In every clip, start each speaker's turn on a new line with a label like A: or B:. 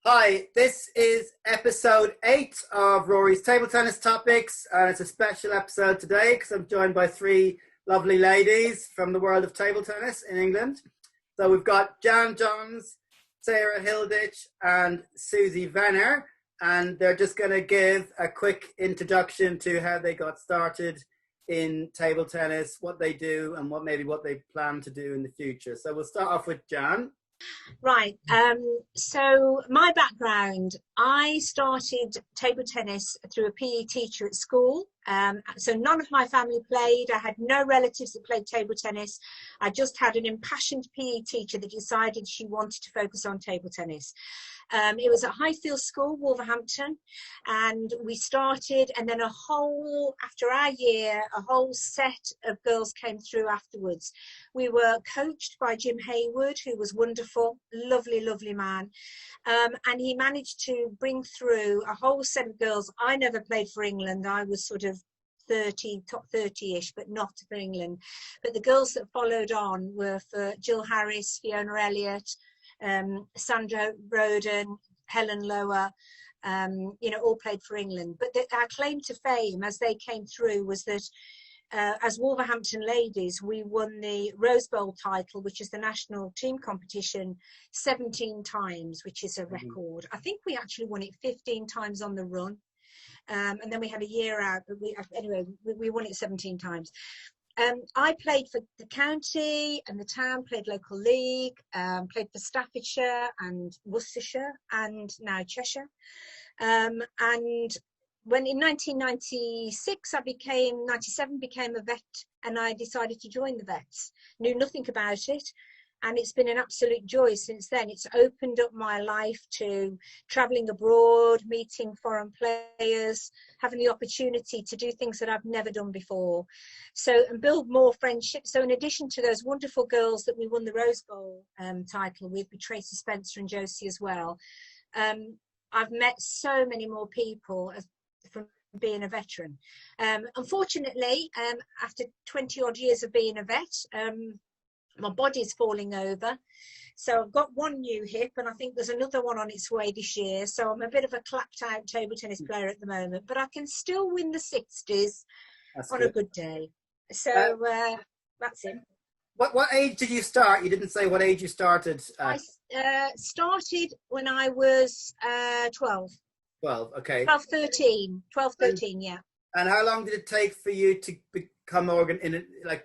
A: Hi, this is episode 8 of Rory's Table Tennis Topics, and it's a special episode today because I'm joined by three lovely ladies from the world of table tennis in England. So we've got Jan Johns, Sarah Hilditch, and Susie Venner, and they're just going to give a quick introduction to how they got started in table tennis, what they do, and what they plan to do in the future. So we'll start off with Jan.
B: Right. So my background, I started table tennis through a PE teacher at school. So none of my family played. I had no relatives that played table tennis. I just had an impassioned PE teacher that decided she wanted to focus on table tennis. It was at Highfield School, Wolverhampton, and we started, and then after our year, a whole set of girls came through afterwards. We were coached by Jim Hayward, who was wonderful, lovely, lovely man, and he managed to bring through a whole set of girls. I never played for England. I was sort of top 30-ish, but not for England. But the girls that followed on were for Jill Harris, Fiona Elliott, Sandra Roden, Helen Lower, all played for England. But our claim to fame as they came through was that as Wolverhampton ladies, we won the Rose Bowl title, which is the national team competition, 17 times, which is a record. I think we actually won it 15 times on the run. And then we had a year out, but we won it 17 times. I played for the county and the town, played local league, played for Staffordshire and Worcestershire and now Cheshire. And when in 1996, 97 became a vet, and I decided to join the vets. Knew nothing about it. And it's been an absolute joy since then. It's opened up my life to travelling abroad, meeting foreign players, having the opportunity to do things that I've never done before. And build more friendships. So in addition to those wonderful girls that we won the Rose Bowl title with Tracy Spencer and Josie as well, I've met so many more people from being a veteran. Unfortunately, after 20 odd years of being a vet, my body's falling over, so I've got one new hip, and I think there's another one on its way this year. So I'm a bit of a clapped out table tennis player at the moment, but I can still win the 60s on a good day. So that's it.
A: What age did you start? You didn't say what age you started.
B: I started when I was 12.
A: 12, okay.
B: 12, 13, yeah.
A: And how long did it take for you to become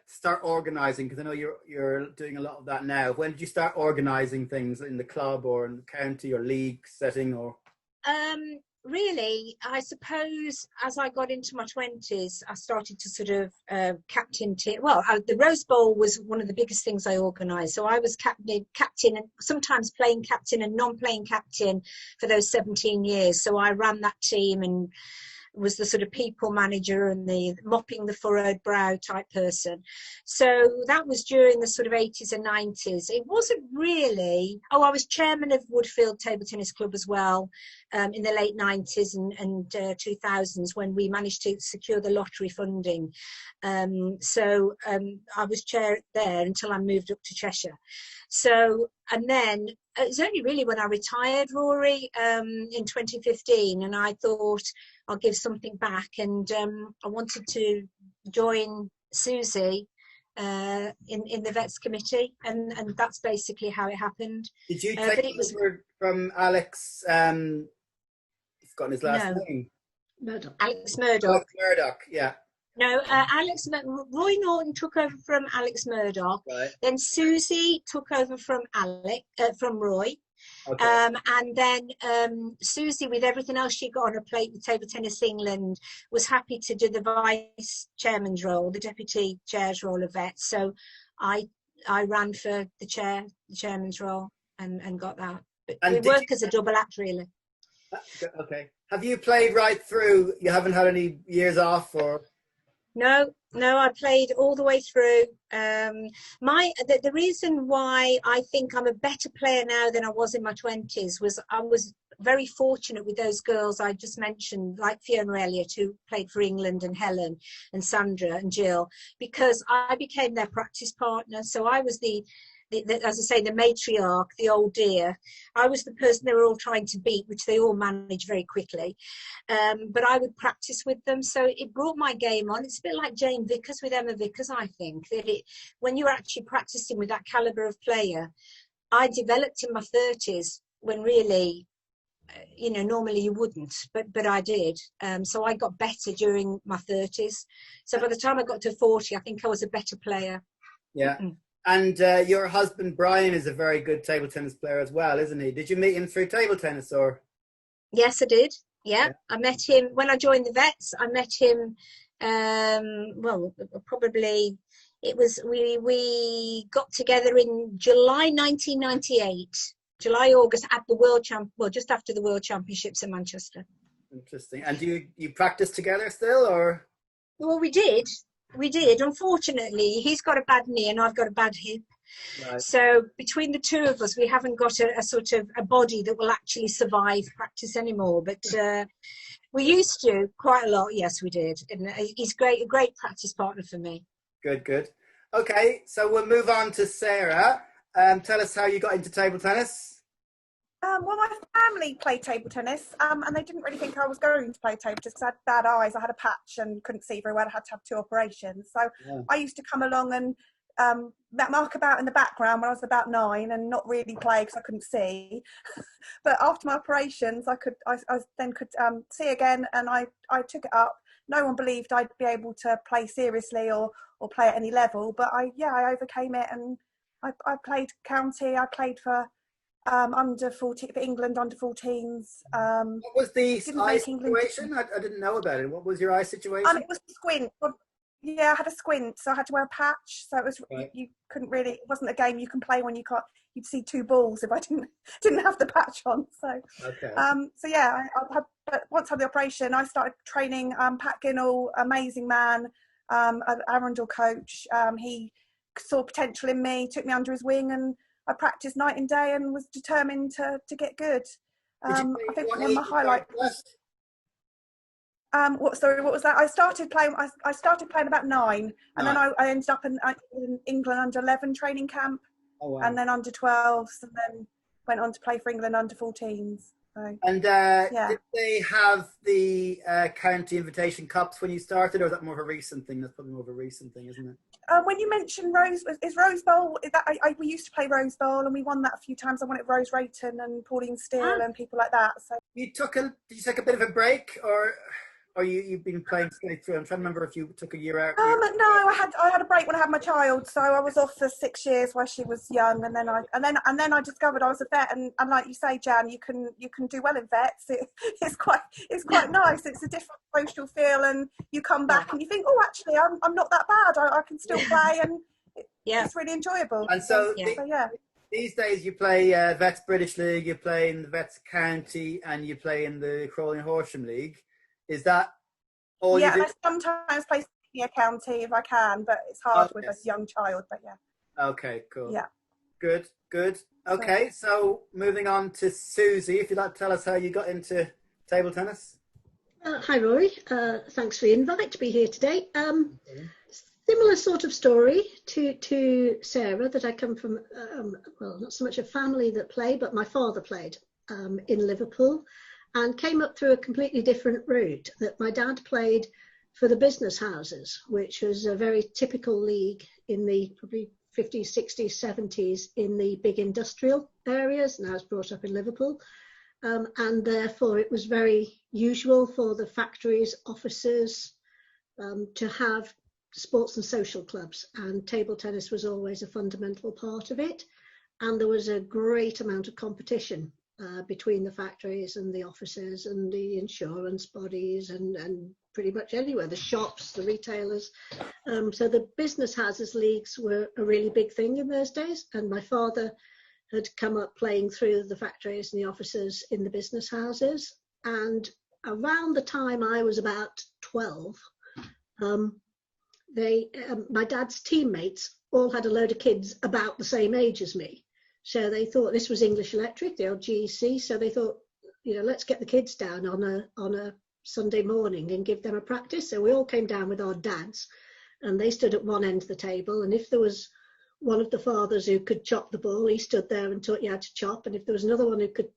A: start organizing? Because I know you're doing a lot of that now. When did you start organizing things in the club or in the county or league setting? Or
B: really, I suppose as I got into my 20s, I started to sort of captain. The Rose Bowl was one of the biggest things I organised. So I was captain, and sometimes playing captain and non-playing captain for those 17 years. So I ran that team and was the sort of people manager and the mopping the furrowed brow type person. So that was during the sort of 80s and 90s. It wasn't really, I was chairman of Woodfield Table Tennis Club as well in the late 90s and 2000s when we managed to secure the lottery funding. I was chair there until I moved up to Cheshire. So, and then it was only really when I retired, Rory, in 2015, and I thought I'll give something back, and I wanted to join Susie in the Vets Committee, and that's basically how it happened.
A: Did you take it over from Alex? I've forgotten his last name.
B: Murdoch. Alex Murdoch.
A: Alex Murdoch, yeah.
B: No, Roy Norton took over from Alex Murdoch.
A: Right.
B: Then Susie took over from Roy.
A: Okay.
B: And then Susie, with everything else she got on her plate with Table Tennis England, was happy to do the vice chairman's role, the deputy chair's role of vets. So I ran for the chairman's role and got that. But we work as a double act, really.
A: Okay. Have you played right through? You haven't had any years off, or?
B: No, I played all the way through. The reason why I think I'm a better player now than I was in my 20s was I was very fortunate with those girls I just mentioned, like Fiona Elliott, who played for England, and Helen and Sandra and Jill, because I became their practice partner. So I was the as I say, the matriarch, the old dear. I was the person they were all trying to beat, which they all managed very quickly. But I would practice with them, so it brought my game on. It's a bit like Jane Vickers with Emma Vickers, I think, that when you're actually practicing with that calibre of player, I developed in my 30s when really, normally you wouldn't, but I did. So I got better during my 30s. So by the time I got to 40, I think I was a better player.
A: Yeah. And your husband, Brian, is a very good table tennis player as well, isn't he? Did you meet him through table tennis or?
B: Yes, I did. Yeah. I met him when I joined the Vets. I met him, probably it was, we got together in July 1998. July, August at the just after the World Championships in Manchester.
A: Interesting. And do you practice together still, or?
B: Well, we did. Unfortunately, he's got a bad knee and I've got a bad hip. Right. So between the two of us, we haven't got a sort of a body that will actually survive practice anymore. But we used to quite a lot. Yes, we did. And he's a great practice partner for me.
A: Good. Okay, so we'll move on to Sarah. Tell us how you got into table tennis.
C: Well, my family played table tennis, and they didn't really think I was going to play table tennis because I had bad eyes. I had a patch and couldn't see very well. I had to have 2 operations. So I used to come along and mark about in the background when I was about 9 and not really play because I couldn't see. But after my operations, I then could see again, and I took it up. No one believed I'd be able to play seriously or play at any level, but I overcame it, and I played county. I played for under 40 for England under 14s.
A: What was the eye situation? I didn't know about it. What was your eye situation?
C: It was a squint. Yeah, I had a squint, so I had to wear a patch. So it was you couldn't really. It wasn't a game you can play when you'd see 2 balls if I didn't have the patch on. So
A: okay.
C: But once I had the operation, I started training. Pat Ginnell, amazing man, an Arundel coach. He saw potential in me, took me under his wing, and I practiced night and day and was determined to get good. I think one of my highlights was what was that? I started playing about 9, and then I ended up in England under 11 training camp, and then under 12s, and then went on to play for England under 14s. So,
A: and did they have the county invitation cups when you started, or is that more of a recent thing? That's probably more of a recent thing, isn't it?
C: When you mentioned is Rose Bowl, we used to play Rose Bowl, and we won that a few times. I won it with Rose Rayton and Pauline Steele and people like that. So
A: did you take a bit of a break, or you've been playing straight through? I'm trying to remember if you took a year out.
C: No, I had a break when I had my child, so I was off for 6 years while she was young, and then I discovered I was a vet, and like you say, Jan, you can do well in vets. It's quite nice. It's a different social feel, and you come back and you think, oh, actually, I'm not that bad. I can still play, and it's really enjoyable.
A: And so these days you play Vets British League, you play in the Vets County, and you play in the Crawley and Horsham League. Is that all you do?
C: Yeah, I sometimes play senior county if I can, but it's hard with a young child, but yeah.
A: Okay, cool.
C: Yeah.
A: Good. Okay, so moving on to Susie, if you'd like to tell us how you got into table tennis.
D: Hi, Rory. Thanks for the invite to be here today. Similar sort of story to Sarah, that I come from, not so much a family that played, but my father played in Liverpool, and came up through a completely different route. That my dad played for the business houses, which was a very typical league in the probably 50s, 60s, 70s in the big industrial areas, and I was brought up in Liverpool. And therefore it was very usual for the factories, offices to have sports and social clubs, and table tennis was always a fundamental part of it. And there was a great amount of competition between the factories and the offices and the insurance bodies and pretty much anywhere, the shops, the retailers. So the business houses leagues were a really big thing in those days, and my father had come up playing through the factories and the offices in the business houses. And around the time I was about 12, my dad's teammates all had a load of kids about the same age as me. So they thought, this was English Electric, the old GEC, so they thought, let's get the kids down on a Sunday morning and give them a practice. So we all came down with our dads, and they stood at one end of the table, and if there was one of the fathers who could chop the ball, he stood there and taught you how to chop. And if there was another one who could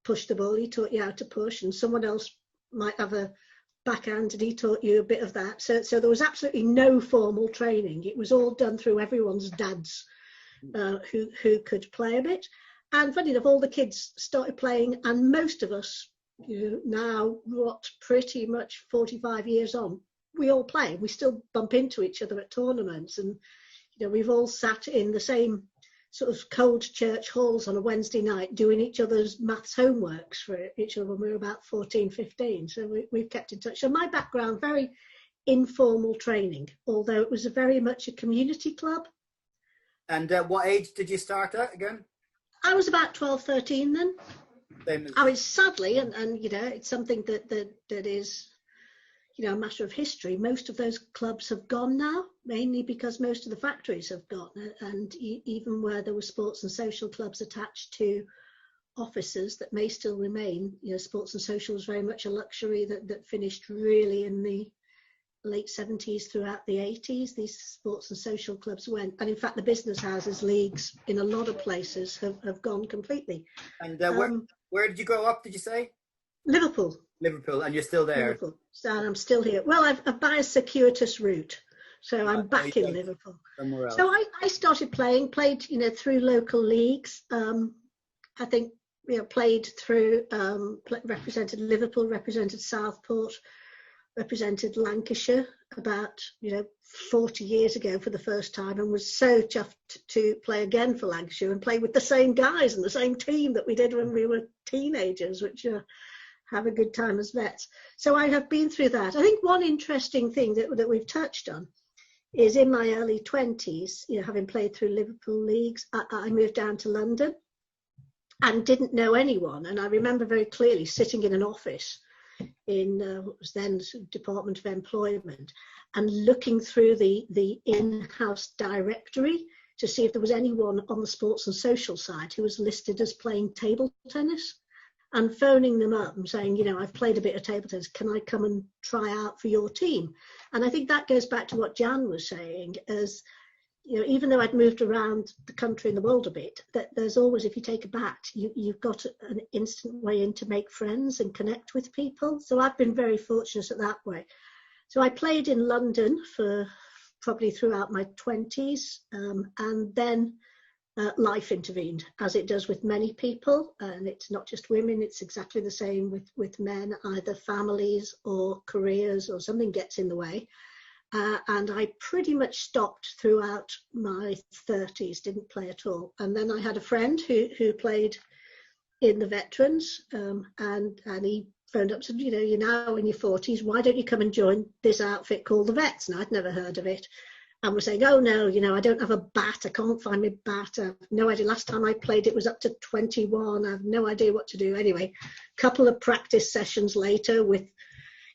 D: push the ball, he taught you how to push. And someone else might have a backhand and he taught you a bit of that. So there was absolutely no formal training. It was all done through everyone's dads who could play a bit. And funny enough, all the kids started playing, and most of us, now what, pretty much 45 years on, we all play. We still bump into each other at tournaments, and we've all sat in the same sort of cold church halls on a Wednesday night doing each other's maths homeworks for each other when we were about 14, 15. So we've kept in touch. So my background, very informal training, although it was very much a community club. And
A: what age did you start at again?
D: I was about 12, 13 then. I mean, sadly, and it's something that is, a matter of history. Most of those clubs have gone now, mainly because most of the factories have gone. And even where there were sports and social clubs attached to offices that may still remain, sports and social was very much a luxury that finished really in the late 70s throughout the 80s. These sports and social clubs went, and in fact the business houses, leagues in a lot of places have gone completely.
A: And where did you grow up, did you say?
D: Liverpool,
A: and you're still there?
D: Liverpool. So I'm still here. Well, I've by a circuitous route, so I'm back in Liverpool.
A: Somewhere else.
D: So I started played through local leagues. I think played through represented Liverpool, represented Southport, represented Lancashire about 40 years ago for the first time, and was so chuffed to play again for Lancashire and play with the same guys and the same team that we did when we were teenagers, which have a good time as vets. So I have been through that. I think one interesting thing that we've touched on is in my early 20s, having played through Liverpool leagues, I moved down to London and didn't know anyone. And I remember very clearly sitting in an office in what was then the Department of Employment and looking through the in-house directory to see if there was anyone on the sports and social side who was listed as playing table tennis, and phoning them up and saying, I've played a bit of table tennis, can I come and try out for your team? And I think that goes back to what Jan was saying, as even though I'd moved around the country and the world a bit, that there's always, if you take a bat, you've got an instant way in to make friends and connect with people. So I've been very fortunate at that way. So I played in London for probably throughout my 20s, and then life intervened, as it does with many people, and it's not just women, it's exactly the same with men, either families or careers or something gets in the way. And I pretty much stopped throughout my 30s, didn't play at all. And then I had a friend who played in the veterans, and he phoned up and said, you're now in your 40s, why don't you come and join this outfit called the Vets? And I'd never heard of it. And we're saying, oh no, I don't have a bat, I can't find my bat, I have no idea. Last time I played it was up to 21, I have no idea what to do. Anyway, a couple of practice sessions later with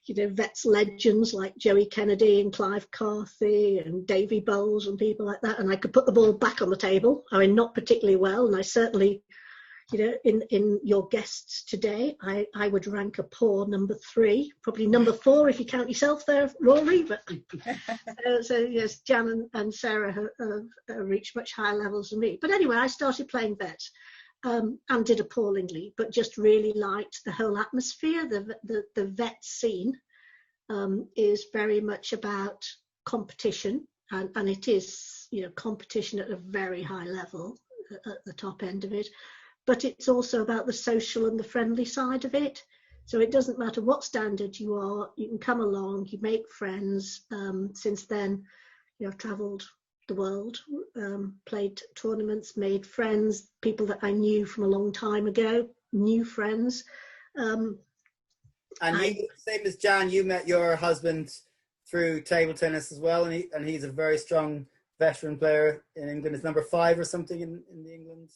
D: vets legends like Joey Kennedy and Clive Carthy and Davy Bowles and people like that, and I could put the ball back on the table. I mean, not particularly well, and I certainly, in your guests today, I would rank a poor number 3, probably number 4 if you count yourself there, Rory. But so yes, Jan and Sarah have reached much higher levels than me. But anyway, I started playing vets. And did appallingly, but just really liked the whole atmosphere. The vet scene is very much about competition, and it is competition at a very high level at the top end of it, but it's also about the social and the friendly side of it. So it doesn't matter what standard you are, you can come along, you make friends. Since then, I've travelled the world, played tournaments, made friends, people that I knew from a long time ago, new friends.
A: And same as Jan, you met your husband through table tennis as well, and he's a very strong veteran player in England. Is number 5 or something in the England?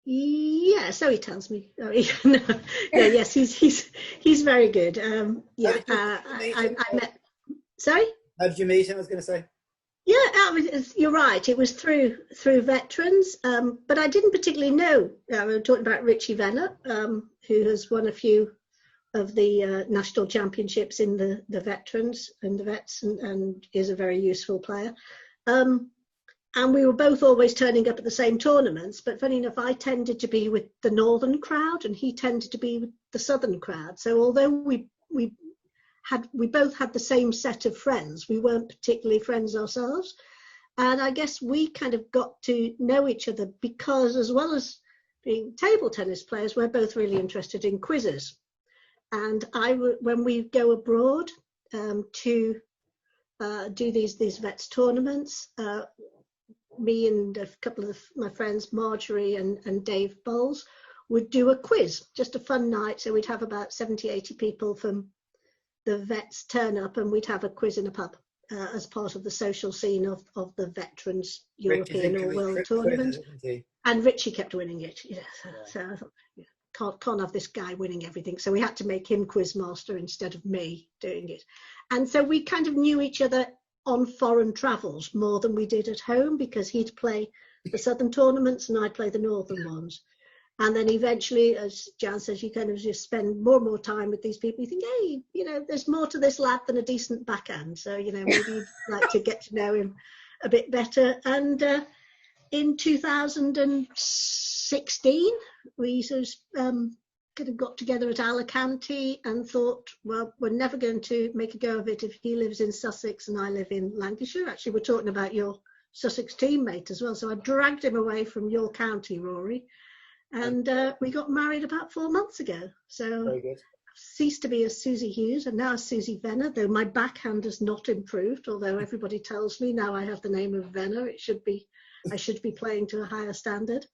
D: Yeah, so he tells me. Yes, he's very good. I met. Sorry.
A: How did you meet him? I was going to say.
D: Yeah, you're right. It was through veterans, but I didn't particularly know. We were talking about Richie Venner, who has won a few of the national championships in the veterans and the vets, and is a very useful player. and we were both always turning up at the same tournaments. But funny enough, I tended to be with the northern crowd, and he tended to be with the southern crowd. So although we both had the same set of friends, we weren't particularly friends ourselves. And I guess we kind of got to know each other because, as well as being table tennis players, we're both really interested in quizzes. And when we go abroad to do these vets tournaments, me and a couple of my friends, Marjorie and Dave Bowles, would do a quiz, just a fun night. So we'd have about 70, 80 people from the vets turn up, and we'd have a quiz in a pub as part of the social scene of the Veterans European or World Tournament. And Richie kept winning it. So I thought, can't have this guy winning everything. So we had to make him quiz master instead of me doing it. And so we kind of knew each other on foreign travels more than we did at home, because he'd play the southern tournaments and I'd play the northern ones. And then eventually, as Jan says, you kind of just spend more and more time with these people. You think, hey, there's more to this lad than a decent backhand. So, maybe you'd like to get to know him a bit better. And in 2016, we sort of kind of got together at Alicante and thought, well, we're never going to make a go of it if he lives in Sussex and I live in Lancashire. Actually, we're talking about your Sussex teammate as well. So I dragged him away from your county, Rory. And we got married about 4 months ago. So
A: very good.
D: Ceased to be as Susie Hughes and now Susie Venner, though my backhand has not improved, although everybody tells me now I have the name of Venner. I should be playing to a higher standard.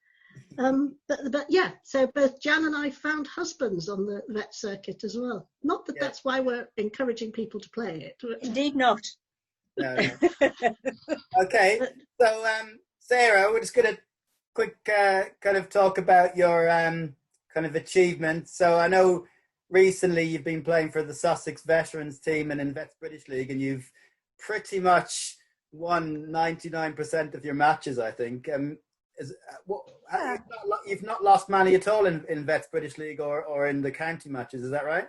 D: But yeah, so both Jan and I found husbands on the vet circuit as well. Not that that's why we're encouraging people to play it.
B: Indeed not.
A: No. Okay, so Sarah, we're just going to quick kind of talk about your kind of achievements. So I know recently you've been playing for the Sussex Veterans team and in Vets British League, and you've pretty much won 99% of your matches, I think. You've not lost many at all in Vets British League or in the county matches, is that right?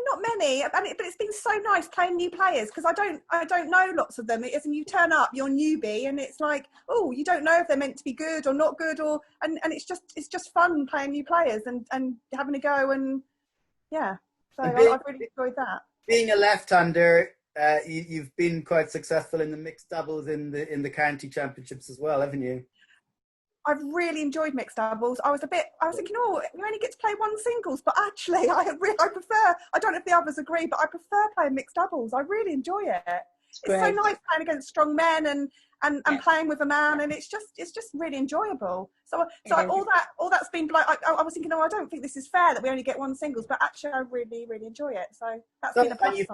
C: Not many, but it's been so nice playing new players, because I don't know lots of them. As you turn up, you're newbie, and it's like, oh, you don't know if they're meant to be good or not good, and it's just fun playing new players and having a go, and yeah. So I've really enjoyed that. Being
A: a left-hander, you've been quite successful in the mixed doubles in the county championships as well, haven't you?
C: I've really enjoyed mixed doubles. I was thinking, oh, you only get to play one singles, but actually I prefer, I don't know if the others agree, but I prefer playing mixed doubles. I really enjoy it. It's so nice playing against strong men and playing with a man, and it's just really enjoyable. So all that's been like, I was thinking, oh, I don't think this is fair that we only get one singles, but actually I really, really enjoy it. So that's been a plus.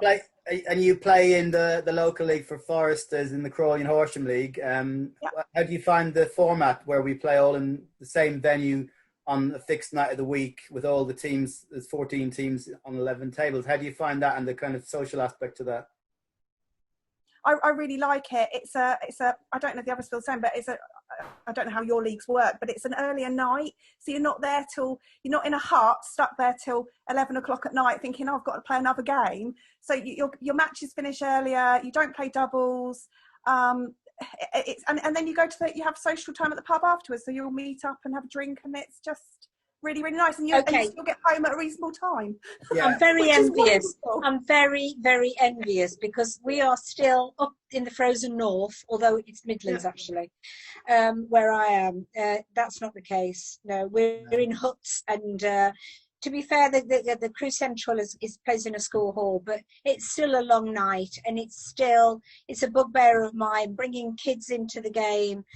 A: And you play in the local league for Foresters in the Crawley and Horsham League. How do you find the format where we play all in the same venue on a fixed night of the week with all the teams? There's 14 teams on 11 tables. How do you find that and the kind of social aspect to that?
C: I really like it. It's a I don't know if the others feel the same, but I don't know how your leagues work, but it's an earlier night, so you're not in a hut stuck there till 11 o'clock at night thinking, oh, I've got to play another game. So your matches finish earlier. You don't play doubles. And then you you have social time at the pub afterwards, so you'll meet up and have a drink, and it's just really, really nice, and you still get home at a reasonable time.
A: Yeah.
B: I'm very envious. I'm very, very envious, because we are still up in the frozen north, although it's Midlands actually, where I am. That's not the case. No, we're in huts, and to be fair, the Crew Central is plays in a school hall, but it's still a long night, and it's a bugbear of mine, bringing kids into the game.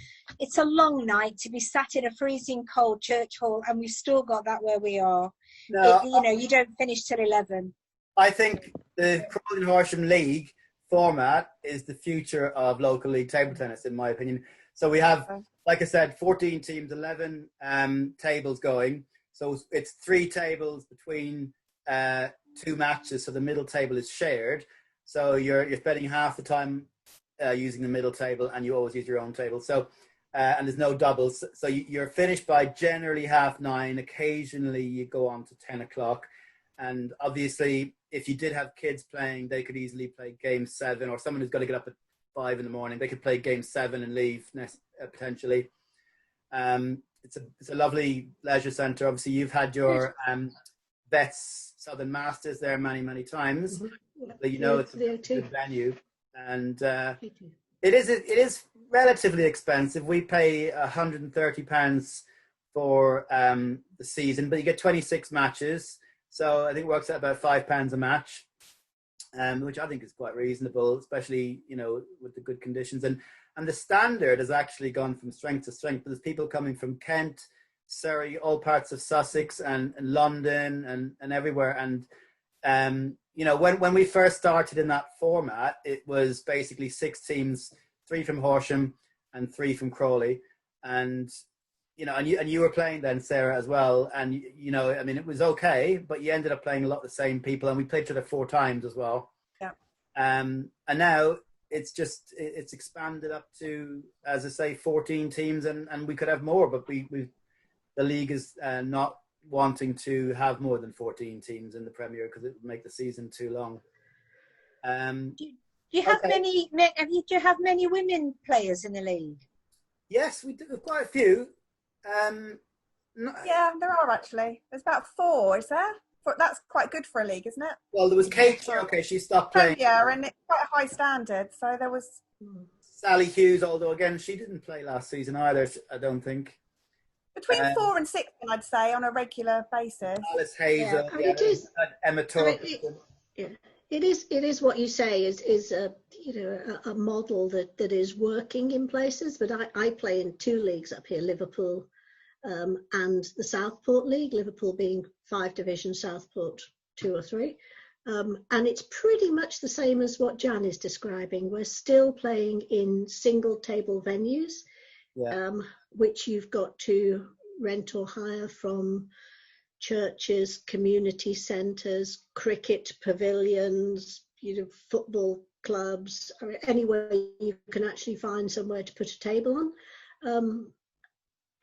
B: It's a long night to be sat in a freezing cold church hall, and we've still got that where we are. You don't finish till 11.
A: I think the Crawley and Horsham League format is the future of local league table tennis, in my opinion. So we have, like I said, 14 teams, 11 tables going. So it's 3 tables between 2 matches. So the middle table is shared. So you're spending half the time using the middle table, and you always use your own table. So and there's no doubles. So you're finished by generally 9:30. Occasionally you go on to 10 o'clock. And obviously, if you did have kids playing, they could easily play game 7, or someone who's got to get up at 5 in the morning. They could play game 7 and leave potentially. It's a lovely leisure centre. Obviously, you've had your Vets Southern Masters there many times.
D: Mm-hmm.
A: But you know it's a good venue, and it is relatively expensive. We pay £130 for the season, but you get 26 matches, so I think it works out about £5 a match, which I think is quite reasonable, especially with the good conditions. And the standard has actually gone from strength to strength. There's people coming from Kent, Surrey, all parts of Sussex, and London, and everywhere. And when we first started in that format, it was basically 6 teams, 3 from Horsham and 3 from Crawley, and you were playing then, Sarah, as well. And it was okay, but you ended up playing a lot of the same people, and we played each other 4 times as well.
C: Yeah.
A: And now it's expanded up to, as I say, 14 teams, and we could have more, but the league is not wanting to have more than 14 teams in the Premier because it would make the season too long.
B: Do you have many? Do you have many women players in the league?
A: Yes, we do. Quite a few.
C: Yeah, there are actually. There's about 4, is there? That's quite good for a league, isn't it?
A: Well, there was Kate. Okay, she stopped playing.
C: Yeah, and it's quite a high standard. So there was
A: Sally Hughes, although again she didn't play last season either. I don't think.
C: Between 4 and 6, I'd say, on a regular basis.
A: Alice Hazel,
D: it is.
A: Emma Torp.
D: It is what you say is a model that is working in places. But I play in 2 leagues up here, Liverpool and the Southport League. Liverpool being 5 divisions, Southport 2 or 3. And it's pretty much the same as what Jan is describing. We're still playing in single table venues. Yeah. Which you've got to rent or hire from churches, community centres, cricket pavilions, football clubs, or anywhere you can actually find somewhere to put a table on.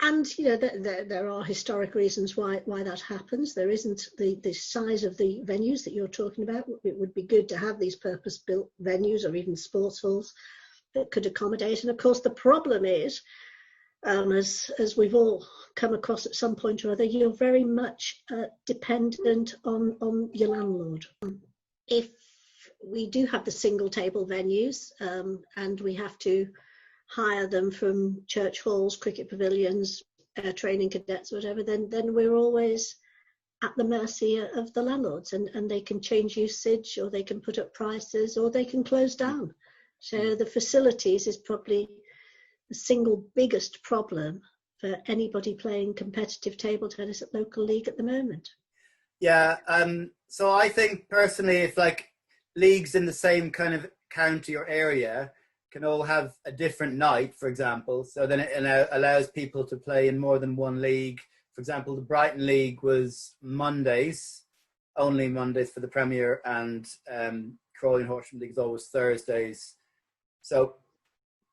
D: And there are historic reasons why that happens. There isn't the size of the venues that you're talking about. It would be good to have these purpose-built venues or even sports halls that could accommodate. And of course, the problem is, as we've all come across at some point or other, you're very much dependent on your landlord. If we do have the single table venues and we have to hire them from church halls, cricket pavilions, training cadets, whatever, then we're always at the mercy of the landlords, and they can change usage, or they can put up prices, or they can close down. So the facilities is probably the single biggest problem for anybody playing competitive table tennis at local league at the moment.
A: Yeah, so I think personally, if leagues in the same kind of county or area can all have a different night, for example, so then it allows people to play in more than one league. For example, the Brighton League was Mondays, only Mondays for the Premier, and Crawley and Horsham League is always Thursdays. So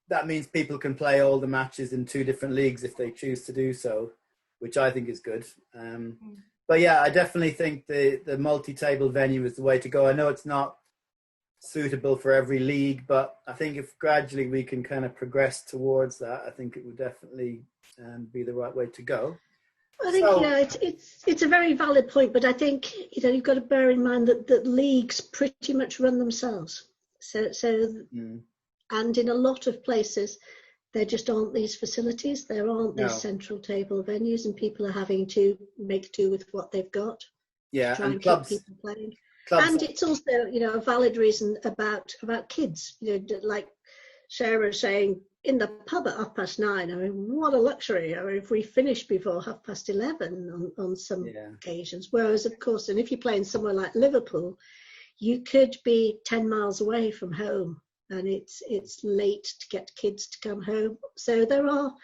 A: that means people can play all the matches in 2 different leagues if they choose to do so, which I think is good. But yeah, I definitely think the multi-table venue is the way to go. I know it's not suitable for every league, but I think if gradually we can kind of progress towards that, I think it would definitely be the right way to go.
D: I think it's a very valid point, but I think you've got to bear in mind that leagues pretty much run themselves. And in a lot of places, there just aren't these facilities. There aren't these central table venues, and people are having to make do with what they've got.
A: Yeah,
D: to try and
A: clubs,
D: keep people playing. And it's also, a valid reason about kids. Like Sarah saying, in the pub at 9:30. I mean, what a luxury! I mean, if we finish before 11:30 on some occasions. Whereas, of course, and if you're playing somewhere like Liverpool, you could be 10 miles away from home, and it's late to get kids to come home. So there are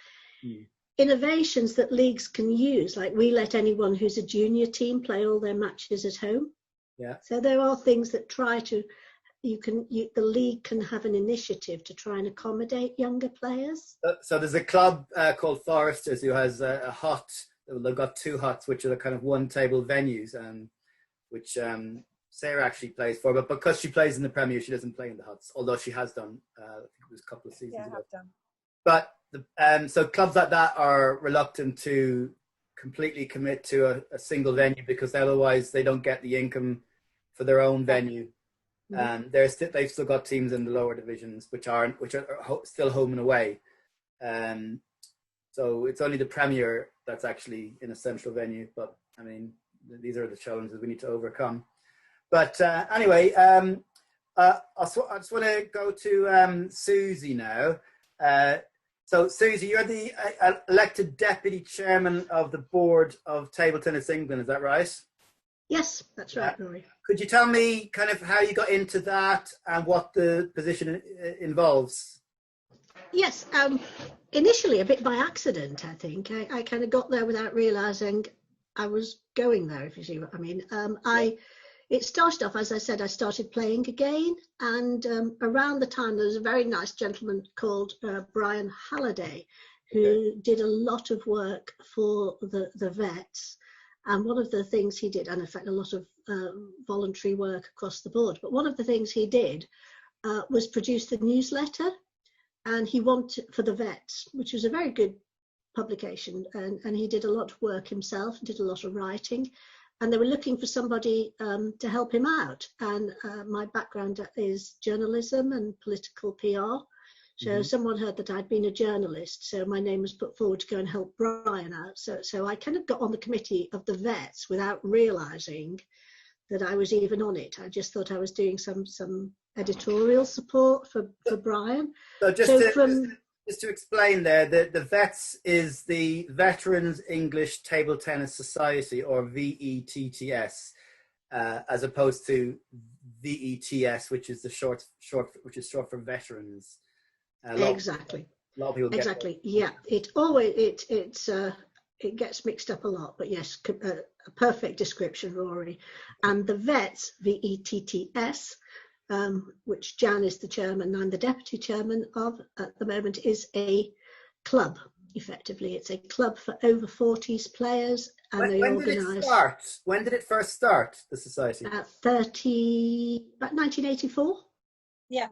D: innovations that leagues can use. Like, we let anyone who's a junior team play all their matches at home.
A: Yeah.
D: So there are things that the league can have an initiative to try and accommodate younger players.
A: So there's a club called Foresters who has a hut. They've got 2 huts, which are the kind of one-table venues, which Sarah actually plays for, but because she plays in the Premier, she doesn't play in the Huts, although she has done, I think it was a couple of seasons ago.
C: I've done.
A: But so clubs like that are reluctant to completely commit to a single venue because otherwise they don't get the income for their own venue. They've still got teams in the lower divisions which are still home and away. So it's only the Premier that's actually in a central venue. But I mean, these are the challenges we need to overcome. But anyway, I just want to go to Susie now. So, Susie, you're the elected deputy chairman of the board of Table Tennis England. Is that right?
D: Yes, that's right, Rory.
A: Could you tell me kind of how you got into that and what the position involves?
D: Yes, initially a bit by accident, I think. I kind of got there without realising I was going there, if you see what I mean. It started off, as I said, I started playing again, and around the time there was a very nice gentleman called Brian Halliday, who did a lot of work for the vets, and one of the things he did, and in fact a lot of voluntary work across the board, but one of the things he did was produce the newsletter, and he wanted for the vets, which was a very good publication, and he did a lot of work himself, did a lot of writing. And they were looking for somebody to help him out. And my background is journalism and political PR. So someone heard that I'd been a journalist. So my name was put forward to go and help Brian out. So I kind of got on the committee of the vets without realising that I was even on it. I just thought I was doing some editorial support for Brian.
A: So just to explain there, the VETS is the Veterans English Table Tennis Society, or VETTS, as opposed to VETS, which is short for veterans.
D: Exactly.
A: A lot of people
D: exactly. Yeah. It gets mixed up a lot, but yes, a perfect description, Rory. And the VETS, VETTS, which Jan is the chairman, I'm the deputy chairman of at the moment, is a club, effectively. It's a club for over 40s players, and
A: when did it start? When did it first start, the society?
D: About 1984.
B: Yeah.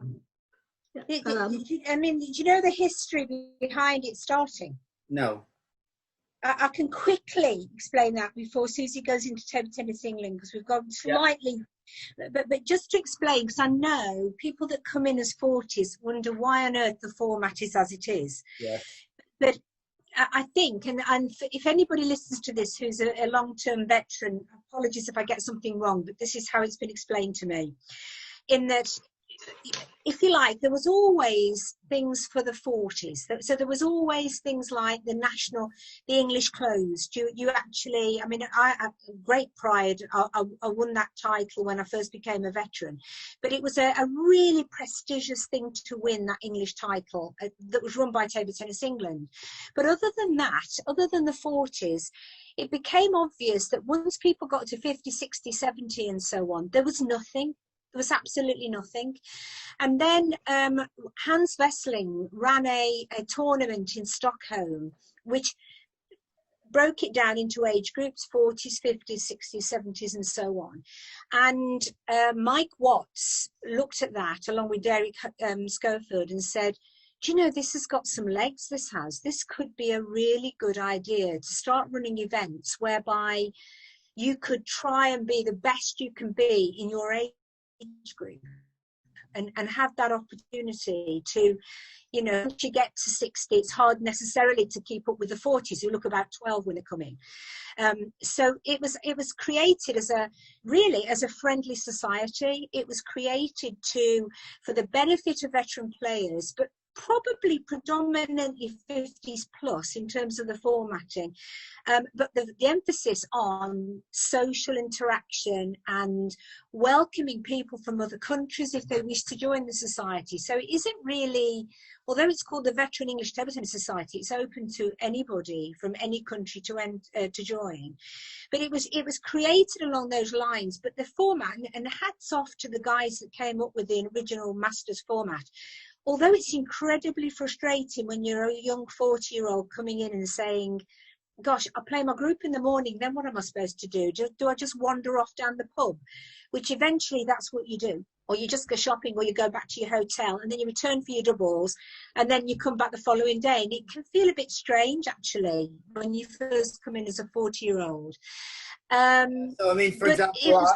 B: I mean, do you know the history behind it starting?
A: No.
B: I can quickly explain that before Susie goes into Table Tennis England, because we've gone slightly, but just to explain, because I know people that come in as 40s wonder why on earth the format is as it is.
A: Yeah.
B: But I think, and if anybody listens to this who's a long-term veteran, apologies if I get something wrong, but this is how it's been explained to me, in that, if you like, there was always things for the 40s. So there was always things like the English closed. You actually, I mean, I have great pride. I won that title when I first became a veteran. But it was a really prestigious thing to win that English title that was run by Table Tennis England. But other than that, other than the 40s, it became obvious that once people got to 50, 60, 70 and so on, there was nothing. There was absolutely nothing. And then Hans Wessling ran a tournament in Stockholm, which broke it down into age groups, 40s, 50s, 60s, 70s, and so on. And Mike Watts looked at that, along with Derek Schofield, and said, do you know, this has got some legs, this could be a really good idea to start running events whereby you could try and be the best you can be in your age group, and have that opportunity to, you know, once you get to 60, it's hard necessarily to keep up with the 40s who look about 12 when they come in. So it was created as a friendly society. It was created for the benefit of veteran players, but probably predominantly 50s plus in terms of the formatting, but the emphasis on social interaction and welcoming people from other countries if they wish to join the society. So it isn't really, although it's called the Veteran English Table Tennis Society, it's open to anybody from any country to join. But it was created along those lines. But the format, and hats off to the guys that came up with the original Masters format. Although it's incredibly frustrating when you're a young 40-year-old coming in and saying, gosh, I play my group in the morning, then what am I supposed to do? Do I just wander off down the pub? Which eventually that's what you do. Or you just go shopping, or you go back to your hotel, and then you return for your doubles, and then you come back the following day. And it can feel a bit strange, actually, when you first come in as a 40-year-old.
A: So, I mean, for example,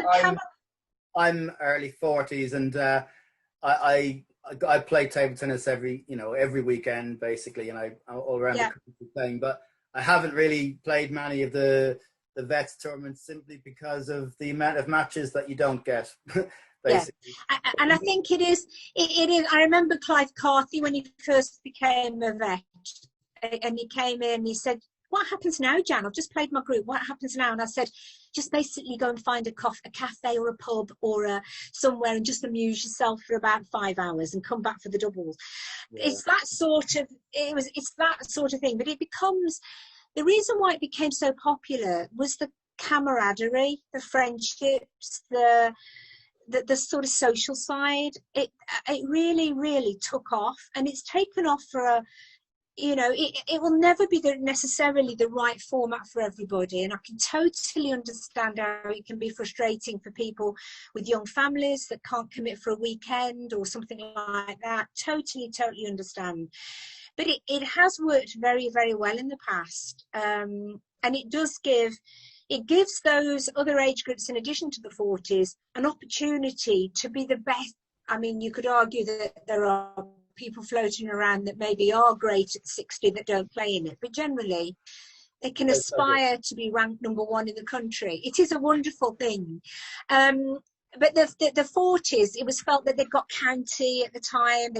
A: I'm early 40s, and I play table tennis every weekend, basically, and I'm all around the country playing, but I haven't really played many of the vets tournaments simply because of the amount of matches that you don't get. Basically.
B: Yeah, and I think it is. I remember Clive Carthy when he first became a vet, and he came in. He said, "What happens now, Jan? I've just played my group. What happens now?" And I said, "Just basically go and find a cafe or a pub or somewhere and just amuse yourself for about 5 hours and come back for the doubles." Yeah. It's that sort of thing. But it becomes, the reason why it became so popular was the camaraderie, the friendships, the sort of social side. It really, really took off, and it's taken off for it will never be necessarily the right format for everybody. And I can totally understand how it can be frustrating for people with young families that can't commit for a weekend or something like that. Totally understand. But it has worked very, very well in the past. And it gives those other age groups, in addition to the 40s, an opportunity to be the best. I mean, you could argue that there are people floating around that maybe are great at 60 that don't play in it, but generally they can aspire to be ranked number one in the country. It is a wonderful thing. But the 40s, it was felt that they'd got county at the time.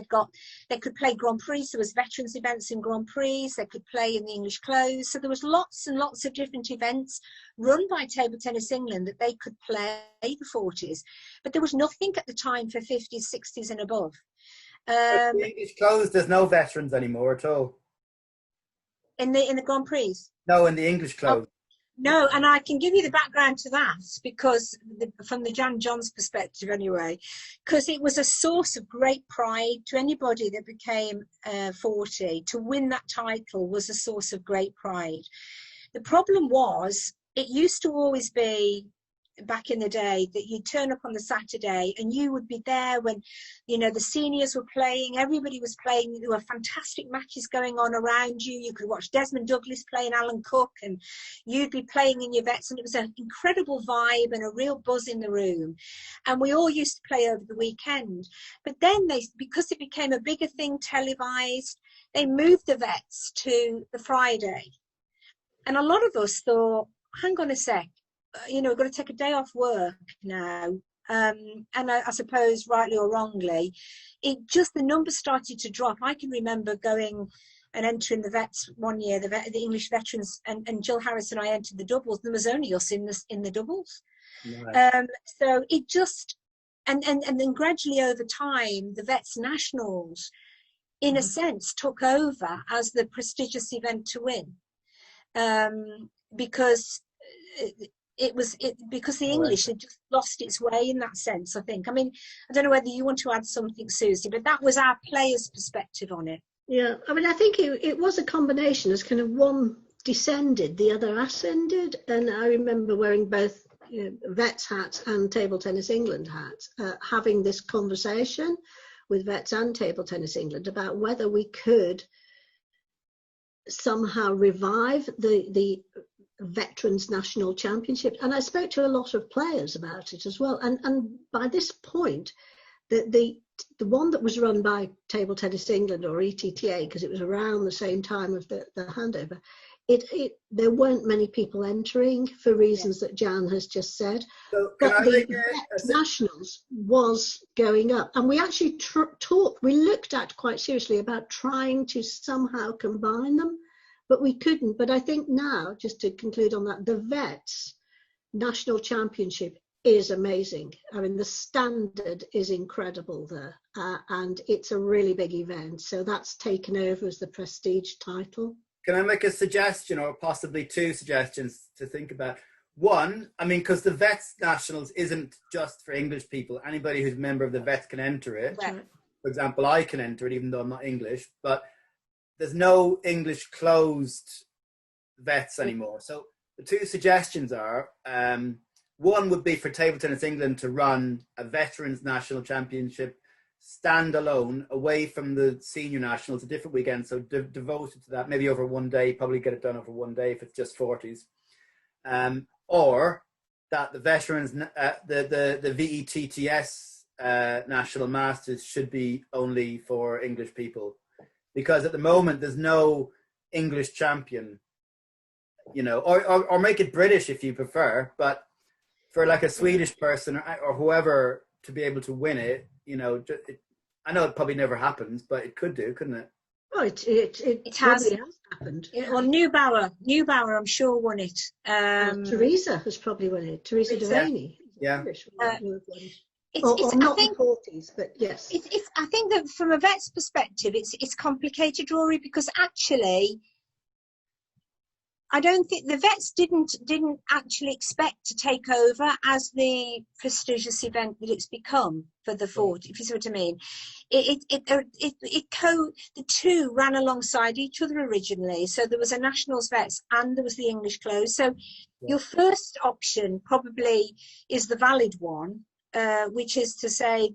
B: They could play Grand Prix. There was veterans events in Grand Prix. They could play in the English close. So there was lots and lots of different events run by Table Tennis England that they could play the 40s. But there was nothing at the time for 50s, 60s and above.
A: The English close, there's no veterans anymore at all.
B: In the Grand Prix?
A: No, in the English close.
B: No, and I can give you the background to that because from the Jan Johns perspective anyway, because it was a source of great pride to anybody that became 40. To win that title was a source of great pride. The problem was, it used to always be, back in the day, that you'd turn up on the Saturday and you would be there when, the seniors were playing, everybody was playing, there were fantastic matches going on around you. You could watch Desmond Douglas playing Alan Cook, and you'd be playing in your vets, and it was an incredible vibe and a real buzz in the room. And we all used to play over the weekend. But then because it became a bigger thing, televised, they moved the vets to the Friday. And a lot of us thought, hang on a sec, we've got to take a day off work now. And I suppose, rightly or wrongly, the numbers started to drop. I can remember going and entering the vets one year, the English veterans, and Jill Harris and I entered the doubles. There was only us in the doubles. Right. So it just, and then gradually over time, the vets nationals, in a sense, took over as the prestigious event to win, because because the English had just lost its way in that sense, I think. I mean, I don't know whether you want to add something, Susie, but that was our players' perspective on it.
D: Yeah, I mean, I think it was a combination, as kind of one descended, the other ascended. And I remember wearing both Vets hats and Table Tennis England hats, having this conversation with Vets and Table Tennis England about whether we could somehow revive the Veterans National Championship. And I spoke to a lot of players about it as well. And by this point, the one that was run by Table Tennis England, or ETTA, because it was around the same time of the handover, there weren't many people entering for reasons that Jan has just said.
A: So
D: but the Nationals was going up. And we actually we looked at quite seriously about trying to somehow combine them, but we couldn't. But I think now, just to conclude on that, the Vets National Championship is amazing. I mean, the standard is incredible there, and it's a really big event. So that's taken over as the prestige title.
A: Can I make a suggestion, or possibly two suggestions to think about? One, I mean, because the Vets Nationals isn't just for English people. Anybody who's a member of the Vets can enter it. Right. For example, I can enter it, even though I'm not English, but there's no English closed vets anymore. So the two suggestions are, one would be for Table Tennis England to run a Veterans National Championship standalone away from the senior nationals, a different weekend, so devoted to that, maybe over one day, probably get it done over one day if it's just 40s. Or that the veterans, the VETTS National Masters should be only for English people. Because at the moment, there's no English champion, you know, or make it British if you prefer, but for like a Swedish person or whoever to be able to win it, you know, I know it probably never happens, but it could do, couldn't it?
D: Oh, it has happened.
B: Well, Neubauer, I'm sure won it.
D: Teresa has probably won it. Teresa Devaney.
A: Yeah.
D: Not the 40s, but yes.
B: I think that from a vet's perspective, it's complicated, Rory, because actually, I don't think the vets didn't actually expect to take over as the prestigious event that it's become for the 40, if you see what I mean. The two ran alongside each other originally. So there was a Nationals vets and there was the English close. So your first option probably is the valid one, which is to say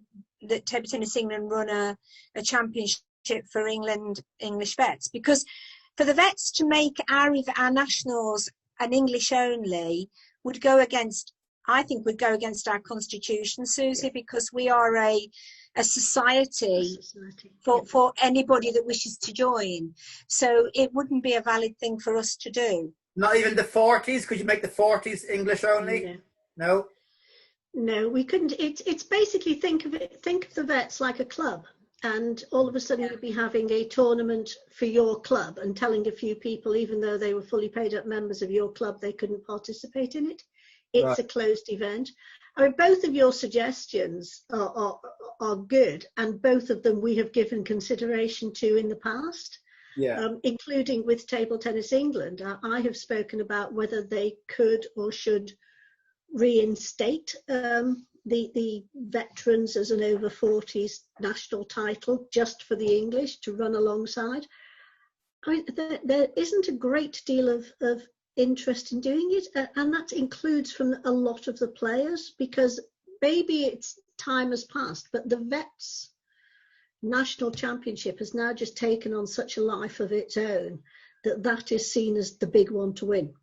B: that Table Tennis England run a championship for English vets, because for the vets to make our nationals an English only would go against our constitution, Susie, because we are a society for anybody that wishes to join. So it wouldn't be a valid thing for us to do.
A: Not even the 40s? Could you make the 40s English only? No.
D: No, we couldn't. It's basically think of the vets like a club. And all of a sudden you'd be having a tournament for your club and telling a few people, even though they were fully paid up members of your club, they couldn't participate in it. It's a closed event. I mean, both of your suggestions are good, and both of them we have given consideration to in the past, including with Table Tennis England. I have spoken about whether they could or should reinstate the veterans as an over 40s national title just for the English to run alongside. I mean, there isn't a great deal of interest in doing it, and that includes from a lot of the players, because maybe it's time has passed, but the vets national championship has now just taken on such a life of its own that is seen as the big one to win.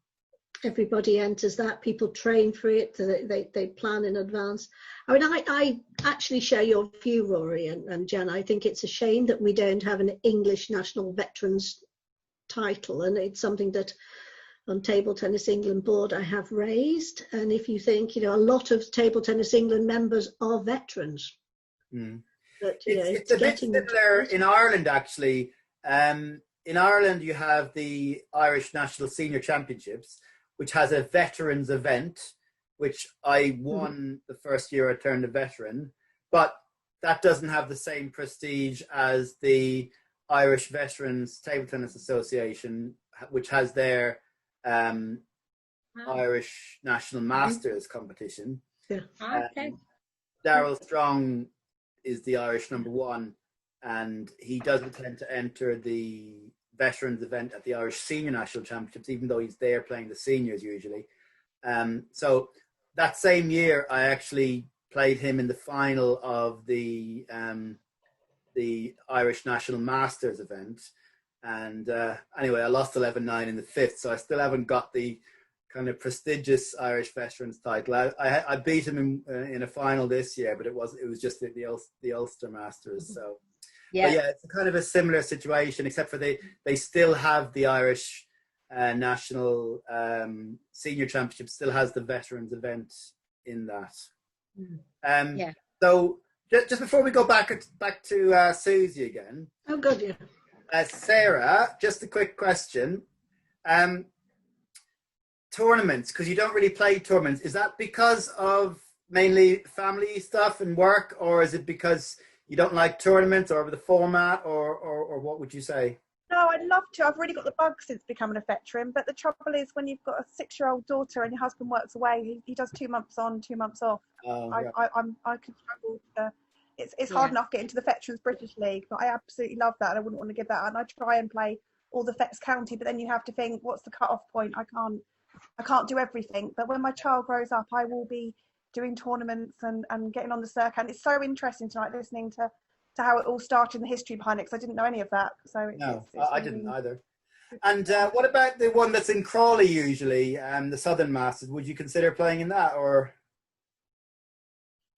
D: Everybody enters that, people train for it, they plan in advance. I mean, I actually share your view, Rory and Jen. I think it's a shame that we don't have an English national veterans title, and it's something that on Table Tennis England board I have raised. And if you think, you know, a lot of Table Tennis England members are veterans. But,
A: it's a bit similar in Ireland, actually. In Ireland, you have the Irish National Senior Championships, which has a veterans event, which I won the first year I turned a veteran, but that doesn't have the same prestige as the Irish Veterans Table Tennis Association, which has their Irish National Masters competition. Daryl Strong is the Irish #1, and he doesn't tend to enter the veterans event at the Irish Senior National Championships, even though he's there playing the seniors usually. So that same year, I actually played him in the final of the Irish National Masters event. And anyway, I lost 11-9 in the fifth, so I still haven't got the kind of prestigious Irish veterans title. I beat him in a final this year, but it was just the Ulster Masters. So. But yeah, it's kind of a similar situation, except for they still have the Irish National Senior Championship, still has the Veterans event in that. So just before we go back to Susie again.
D: Oh, good, yeah.
A: Sarah, just a quick question. Tournaments, because you don't really play tournaments, is that because of mainly family stuff and work, or is it because you don't like tournaments or the format, or what would you say?
C: No, I'd love to. I've really got the bug since becoming a veteran. But the trouble is, when you've got a 6-year-old daughter and your husband works away, he does 2 months on, 2 months off. I could struggle. It's hard enough getting to the Veterans British League, but I absolutely love that, and I wouldn't want to give that up. And I try and play all the Fettes County, but then you have to think, what's the cut-off point? I can't do everything. But when my child grows up, I will be doing tournaments and getting on the circuit. And it's so interesting tonight listening to how it all started and the history behind it, because I didn't know any of that. So
A: I didn't either. And what about the one that's in Crawley usually, the Southern Masters? Would you consider playing in that, or?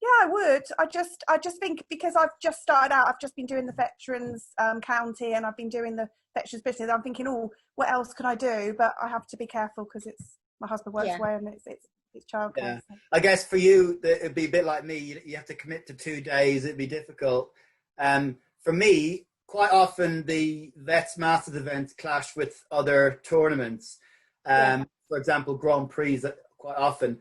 C: Yeah, I would. I just think, because I've just started out, I've just been doing the Veterans County, and I've been doing the Veterans Business. I'm thinking, oh, what else could I do? But I have to be careful because it's my husband works away, and it's childcare.
A: Yeah.
C: So.
A: I guess for you, it'd be a bit like me. You have to commit to 2 days. It'd be difficult. For me, quite often the Vets Masters events clash with other tournaments. For example, Grand Prix, quite often.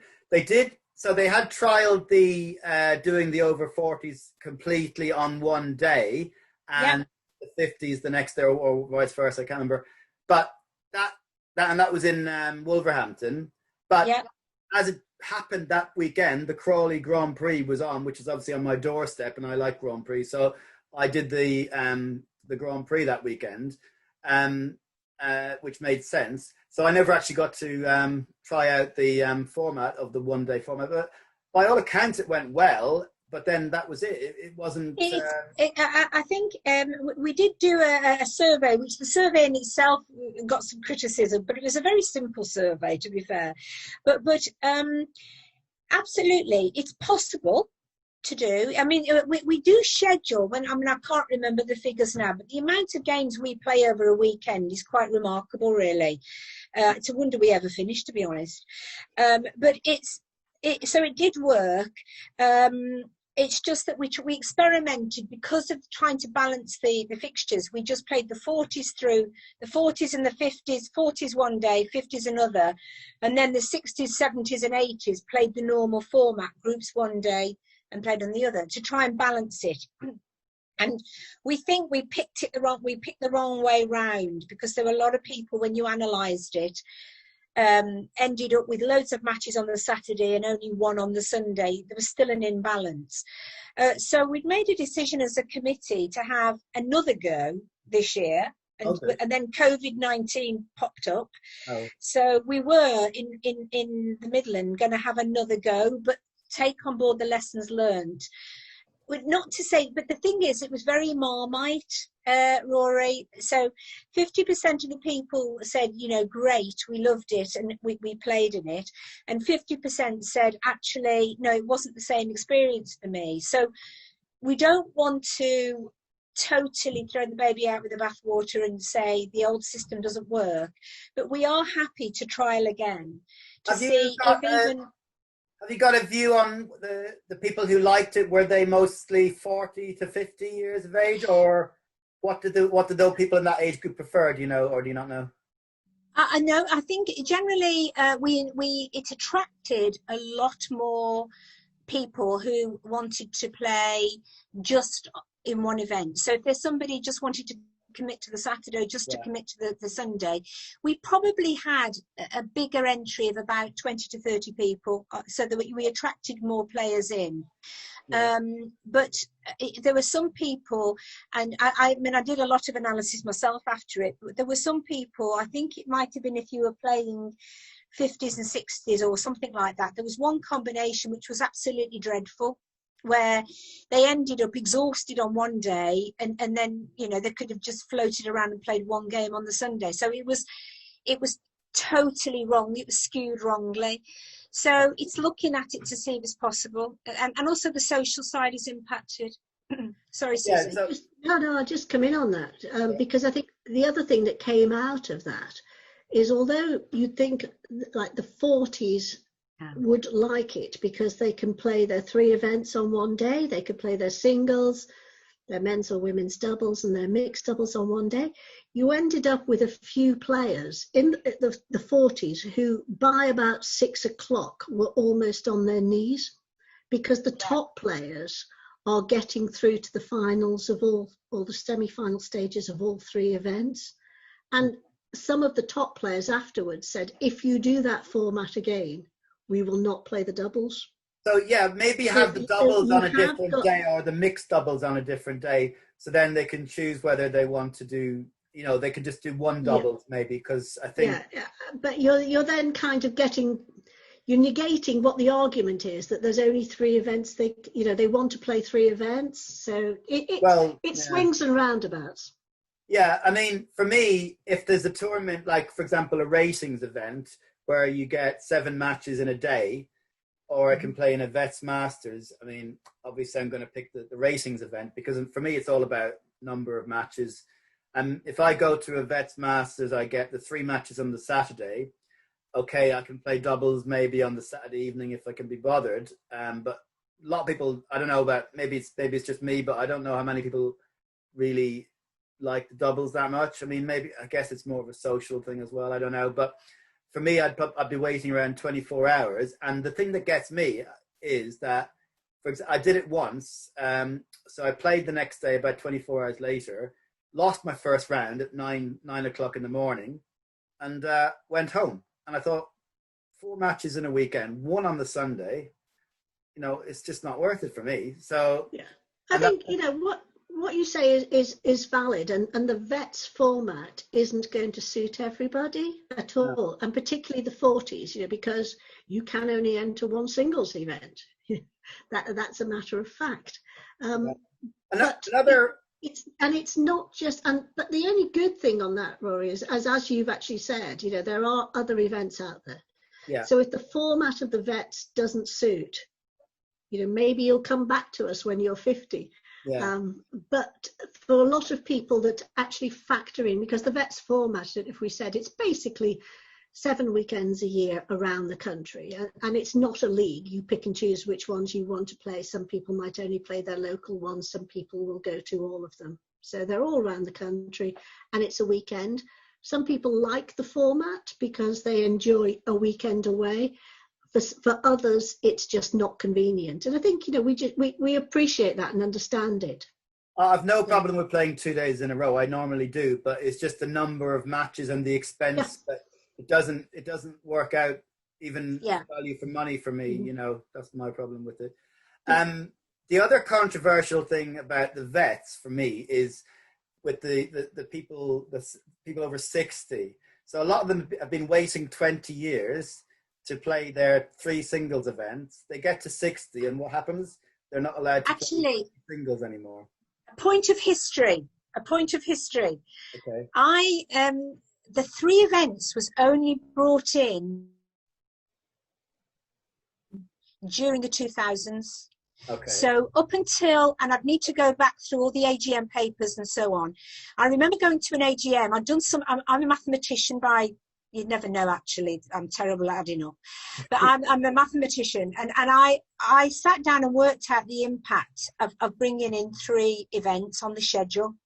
A: So they had trialed the doing the over 40s completely on one day, and the 50s the next day, or vice versa. I can't remember. But that was in Wolverhampton. But as it happened that weekend, the Crawley Grand Prix was on, which is obviously on my doorstep, and I like Grand Prix, so I did the Grand Prix that weekend, which made sense. So I never actually got to try out the format of the one-day format. But by all accounts, it went well. But then that was it. It wasn't.
B: I think we did do a survey, which the survey in itself got some criticism, but it was a very simple survey, to be fair. But absolutely, it's possible to do. I mean, we do schedule. I can't remember the figures now, but the amount of games we play over a weekend is quite remarkable, really. It's a wonder we ever finished, to be honest. But so it did work. It's just that we experimented because of trying to balance the fixtures. We just played the 40s through, the 40s and the 50s, 40s one day, 50s another, and then the 60s, 70s and 80s played the normal format, groups one day and played on the other, to try and balance it. And we think we picked the wrong way round, because there were a lot of people, when you analysed it, ended up with loads of matches on the Saturday and only one on the Sunday. There was still an imbalance. So we'd made a decision as a committee to have another go this year. And then COVID-19 popped up. So we were in the Midland going to have another go, but take on board the lessons learned. Not to say, but the thing is, it was very Marmite, Rory. So 50% of the people said, great, we loved it and we played in it. And 50% said, actually, no, it wasn't the same experience for me. So we don't want to totally throw the baby out with the bathwater and say the old system doesn't work. But we are happy to trial again to see if even...
A: Have you got a view on the people who liked it? Were they mostly 40 to 50 years of age, or what did those people in that age group prefer? Do you know, or do you not know?
B: I know. I think generally it attracted a lot more people who wanted to play just in one event. So if there's somebody just wanted to commit to the Saturday, just to commit to the Sunday, we probably had a bigger entry of about 20 to 30 people, so that we attracted more players in. But there were some people, and I mean, I did a lot of analysis myself after it, but there were some people, I think it might have been if you were playing 50s and 60s or something like that, there was one combination which was absolutely dreadful, where they ended up exhausted on one day, and then they could have just floated around and played one game on the Sunday. So it was totally wrong. It was skewed wrongly. So it's looking at it to see if it's possible, and also the social side is impacted. Sorry, Susie.
D: No, I'll just come in on that, because I think the other thing that came out of that is, although you'd think like the 40s would like it because they can play their 3 events on one day, they could play their singles, their men's or women's doubles and their mixed doubles on one day, you ended up with a few players in the 40s who by about 6 o'clock were almost on their knees, because the top players are getting through to the finals of all the semi-final stages of all 3 events. And some of the top players afterwards said, if you do that format again, we will not play the doubles.
A: So maybe have the doubles on a different day, or the mixed doubles on a different day, so then they can choose whether they want to do you know, they could just do one doubles maybe, because I think
D: but you're then kind of you're negating what the argument is, that there's only 3 events. They want to play 3 events, so it swings and roundabouts.
A: Yeah, I mean, for me, if there's a tournament, like, for example, a ratings event where you get 7 matches in a day, or I can play in a Vets Masters, I mean, obviously I'm going to pick the ratings event, because for me, it's all about number of matches. And if I go to a Vets Masters, I get the 3 matches on the Saturday. Okay, I can play doubles maybe on the Saturday evening if I can be bothered. But a lot of people, I don't know about, maybe it's just me, but I don't know how many people really like the doubles that much. I mean, I guess it's more of a social thing as well. I don't know. But for me, I'd be waiting around 24 hours. And the thing that gets me is that, for example, I did it once. So I played the next day about 24 hours later, lost my first round at 9 o'clock in the morning, and went home. And I thought, 4 matches in a weekend, 1 on the Sunday, you know, it's just not worth it for me. So
D: yeah, I think, you know, what you say is valid, and the Vets format isn't going to suit everybody at all, no. And particularly the 40s, you know, because you can only enter 1 singles event. That's a matter of fact. It's not just, but the only good thing on that, Rory, is as you've actually said, you know, there are other events out there.
A: Yeah.
D: So if the format of the Vets doesn't suit, you know, maybe you'll come back to us when you're 50.
A: Yeah.
D: But for a lot of people that actually factor in, because the Vets format, if we said, it's basically 7 weekends a year around the country, and it's not a league. You pick and choose which ones you want to play. Some people might only play their local ones, some people will go to all of them. So they're all around the country, and it's a weekend. Some people like the format because they enjoy a weekend away. For others, it's just not convenient, and I think, you know, we appreciate that and understand it.
A: I've no problem with playing 2 days in a row. I normally do, but it's just the number of matches and the expense that it doesn't work out even value for money for me. You know, that's my problem with it. The other controversial thing about the Vets for me is with the people over 60. So a lot of them have been waiting 20 years to play their 3 singles events. They get to 60, and what happens? They're not allowed to play singles anymore.
B: A point of history.
A: Okay.
B: The 3 events was only brought in during the 2000s.
A: Okay.
B: So up until, and I'd need to go back through all the AGM papers and so on. I remember going to an AGM. I'm a mathematician by, you'd never know, actually. I'm terrible at adding up. But I'm a mathematician. And I sat down and worked out the impact of bringing in 3 events on the schedule,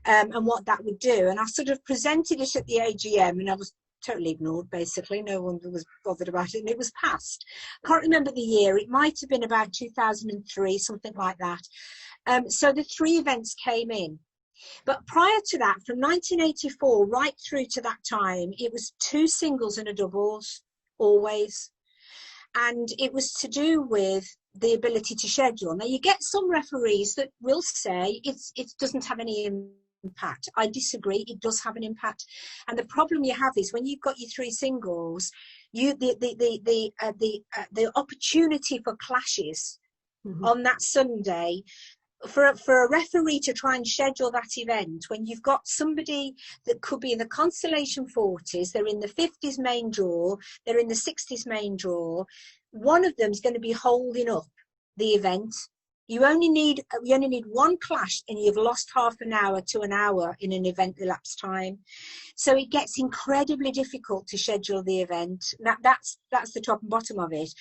B: and what that would do. And I sort of presented it at the AGM, and I was totally ignored, basically. No one was bothered about it, and it was passed. I can't remember the year. It might have been about 2003, something like that. So the 3 events came in. But prior to that, from 1984 right through to that time, it was 2 singles and a doubles, always. And it was to do with the ability to schedule. Now, you get some referees that will say it doesn't have any impact. I disagree. It does have an impact. And the problem you have is when you've got your 3 singles, the opportunity for clashes on that Sunday, for a referee to try and schedule that event when you've got somebody that could be in the consolation 40s, they're in the 50s main draw, they're in the 60s main draw, one of them's going to be holding up the event. You only need 1 clash, and you've lost half an hour to an hour in an event elapsed time. So it gets incredibly difficult to schedule the event. That's the top and bottom of it.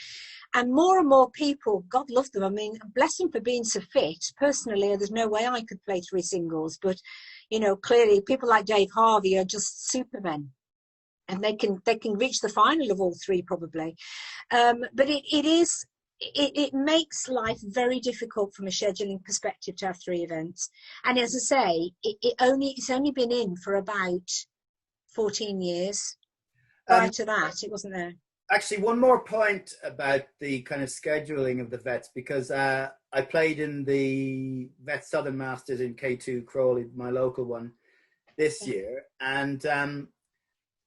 B: And more people, God love them. I mean, bless them for being so fit. Personally, there's no way I could play 3 singles. But, you know, clearly people like Dave Harvey are just supermen. And they can reach the final of all 3 probably. But it makes life very difficult from a scheduling perspective to have 3 events. And as I say, it's only been in for about 14 years. Prior to that, it wasn't there.
A: Actually, one more point about the kind of scheduling of the Vets, because I played in the Vets Southern Masters in K2 Crawley, my local one. this year, and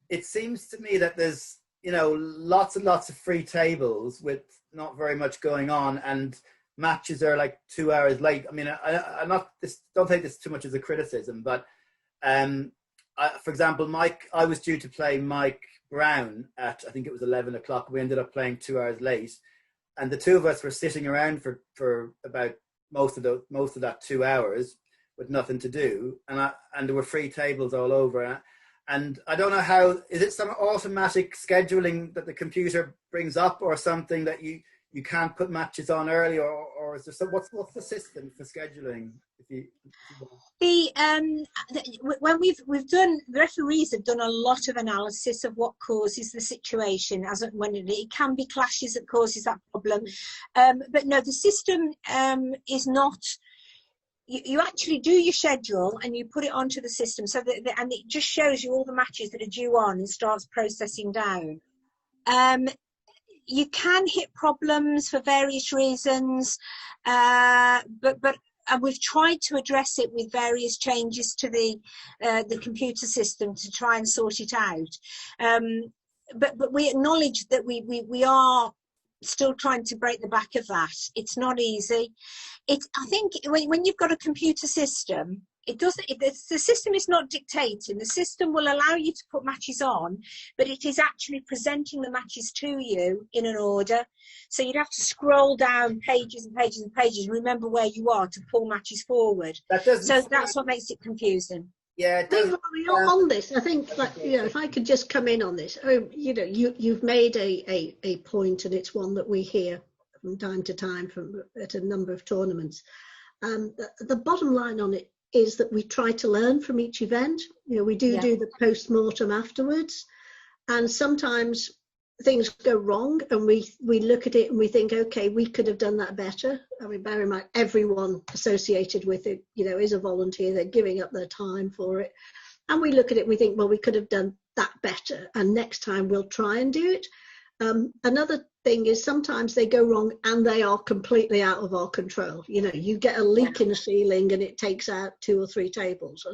A: it seems to me that there's, you know, lots and lots of free tables with not very much going on, and matches are like 2 hours late. I mean, I'm not this. Don't take this too much as a criticism, but for example, I was due to play Mike Brown at, I think it was 11 o'clock. We ended up playing 2 hours late, and the two of us were sitting around for about most of that 2 hours with nothing to do, and there were free tables all over. And I don't know how, is it some automatic scheduling that the computer brings up, or something that you can't put matches on early, or is there some, what's the system for scheduling?
B: When we've done, the referees have done a lot of analysis of what causes the situation, as when it can be clashes that causes that problem, but no, the system is not. You actually do your schedule and you put it onto the system, so that and it just shows you all the matches that are due on and starts processing down. You can hit problems for various reasons, but and we've tried to address it with various changes to the computer system to try and sort it out. But we acknowledge that we are still trying to break the back of that. It's not easy. I think when you've got a computer system, the system is not dictating. The system will allow you to put matches on, but it is actually presenting the matches to you in an order. So you'd have to scroll down pages and pages and pages and remember where you are to pull matches forward. So that's what makes it confusing.
A: Yeah, it does.
D: On this, I think, like, you know, if I could just come in on this, you know, you've made a point, and it's one that we hear from time to time at a number of tournaments. The bottom line on it is that we try to learn from each event. You know, we do the post-mortem afterwards, and sometimes things go wrong, and we look at it and we think, okay, we could have done that better. I mean, bear in mind, everyone associated with it, you know, is a volunteer. They're giving up their time for it, and we look at it and we think, well, we could have done that better, and next time we'll try and do it. Another thing is sometimes they go wrong and they are completely out of our control. You know, you get a leak in the ceiling and it takes out 2 or 3 tables.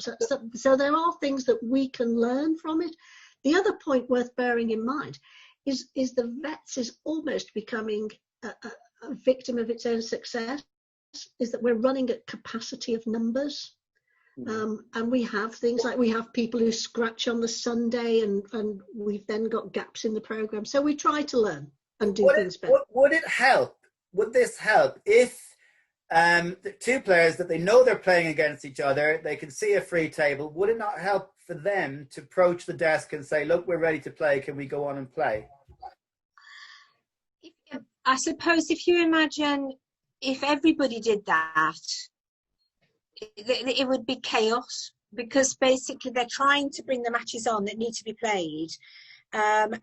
D: So there are things that we can learn from it. The other point worth bearing in mind is the Vets is almost becoming a victim of its own success, is that we're running at capacity of numbers. And we have things like, we have people who scratch on the Sunday, and we've then got gaps in the program. So we try to learn and do things better.
A: Would this help if the two players that they know they're playing against each other, they can see a free table? Would it not help for them to approach the desk and say, look, we're ready to play, can we go on and play?
B: I suppose if you imagine if everybody did that, it would be chaos, because basically they're trying to bring the matches on that need to be played, and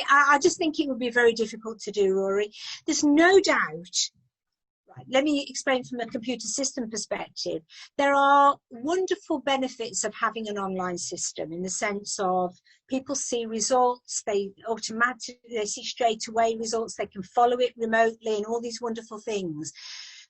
B: I just think it would be very difficult to do, Rory. There's no doubt. Right, let me explain from a computer system perspective. There are wonderful benefits of having an online system, in the sense of people see results, they see straight away results, they can follow it remotely, and all these wonderful things.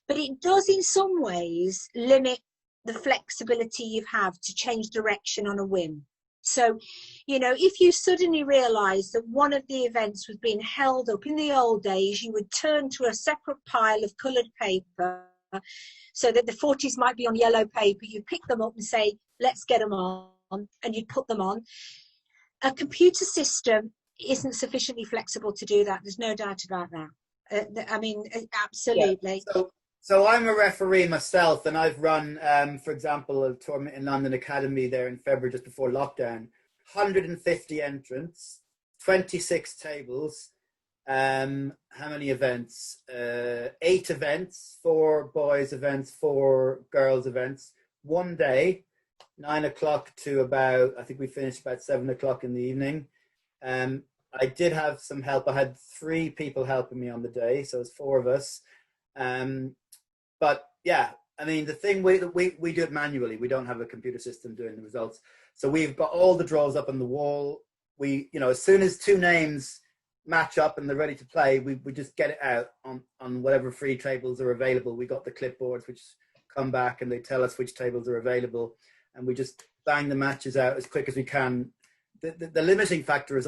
B: But it does in some ways limit the flexibility you have to change direction on a whim. So, you know, if you suddenly realise that one of the events was being held up, in the old days, you would turn to a separate pile of coloured paper, so that the 40s might be on yellow paper. You'd pick them up and say, let's get them on, and you'd put them on. A computer system isn't sufficiently flexible to do that. There's no doubt about that. I mean, absolutely.
A: Yeah. So I'm a referee myself, and I've run, for example, a tournament in London Academy there in February, just before lockdown. 150 entrants, 26 tables. How many events? 8 events, 4 boys events, 4 girls events. One day, 9 o'clock to about, I think we finished about 7 o'clock in the evening. I did have some help. I had 3 people helping me on the day, so it's 4 of us. But yeah, I mean, the thing we do it manually. We don't have a computer system doing the results. So we've got all the draws up on the wall. We, you know, as soon as 2 names match up and they're ready to play, we just get it out on whatever free tables are available. We got the clipboards which come back and they tell us which tables are available. and we just bang the matches out as quick as we can. The limiting factor is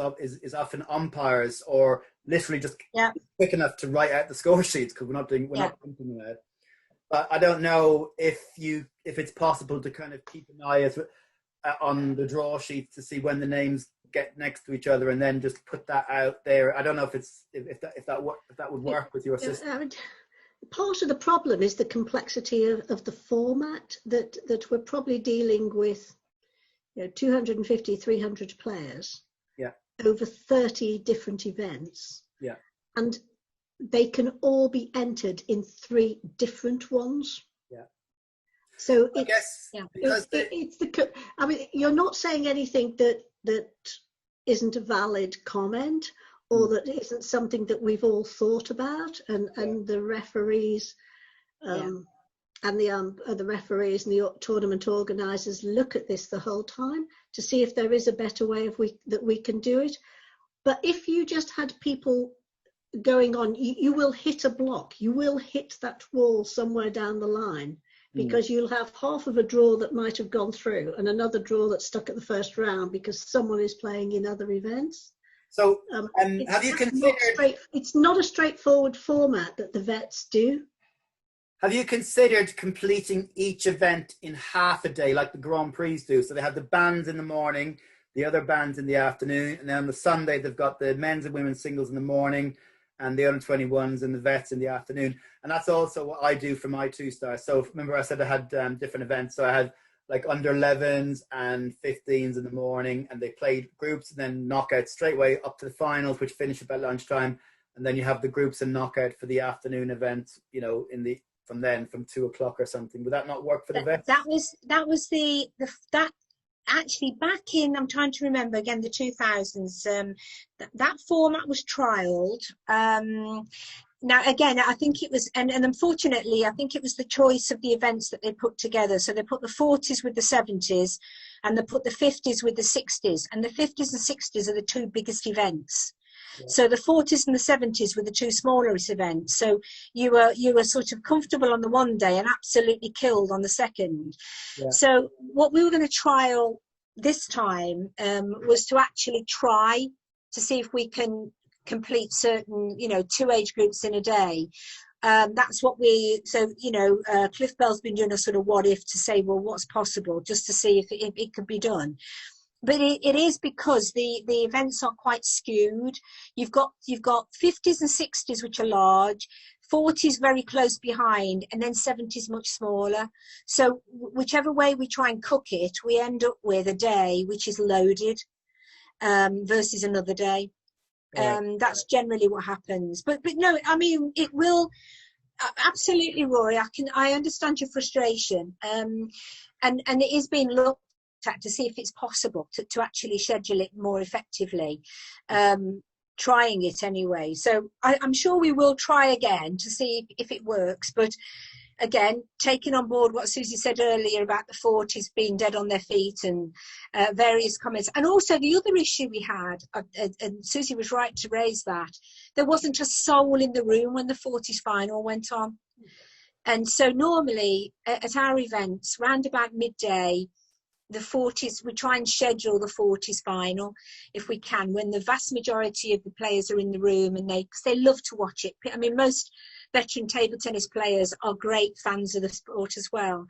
A: often umpires, or literally just quick enough to write out the score sheets, because we're not printing them out. But I don't know if it's possible to kind of keep an eye on the draw sheets to see when the names get next to each other, and then just put that out there. I don't know if that would work with your system.
D: Part of the problem is the complexity of the format, that we're probably dealing with, 250, 300 players over 30 different events. Yeah. And they can all be entered in 3 different ones. Yeah. So I guess you're not saying anything that isn't a valid comment, or that isn't something that we've all thought about, and the referees and the referees and the tournament organisers look at this the whole time to see if there is a better way that we can do it. But if you just had people going on, you will hit a block, you will hit that wall somewhere down the line, because you'll have half of a draw that might have gone through and another draw that's stuck at the first round because someone is playing in other events.
A: So have you considered...
D: It's not a straightforward format that the vets do.
A: Have you considered completing each event in half a day, like the Grand Prix do? So they have the bands in the morning, the other bands in the afternoon, and then on the Sunday they've got the men's and women's singles in the morning, and the under-21s and the vets in the afternoon. And that's also what I do for my 2-star. So remember I said I had different events. So I had like under-11s and 15s in the morning, and they played groups and then knockouts straight away up to the finals, which finish about lunchtime. And then you have the groups and knockout for the afternoon event, from 2 o'clock or something. Would that not work for the vets?
B: That was actually back in, I'm trying to remember again, the 2000s, that format was trialled. Now, again, I think it was, and unfortunately, I think it was the choice of the events that they put together. So they put the 40s with the 70s, and they put the 50s with the 60s. And the 50s and 60s are the 2 biggest events. Yeah. So the 40s and the 70s were the 2 smallest events. So you were sort of comfortable on the one day and absolutely killed on the second. Yeah. So what we were going to trial this time was to actually try to see if we can complete certain 2 age groups in a day. That's what Cliff Bell's been doing a sort of what if to say, well, what's possible, just to see if it could be done. But it is because the events are quite skewed. You've got 50s and 60s, which are large, 40s very close behind, and then 70s much smaller. So whichever way we try and cook it, we end up with a day which is loaded versus another day. That's generally what happens. But no, I mean, it will absolutely, Rory. I understand your frustration, and it is being looked at to see if it's possible to actually schedule it more effectively. Trying it anyway. So I'm sure we will try again to see if it works. But again, taking on board what Susie said earlier about the 40s being dead on their feet, and various comments. And also the other issue we had, and Susie was right to raise that, there wasn't a soul in the room when the 40s final went on. And so normally at our events, round about midday, the 40s, we try and schedule the 40s final if we can, when the vast majority of the players are in the room, and because they love to watch it. I mean, most veteran table tennis players are great fans of the sport as well.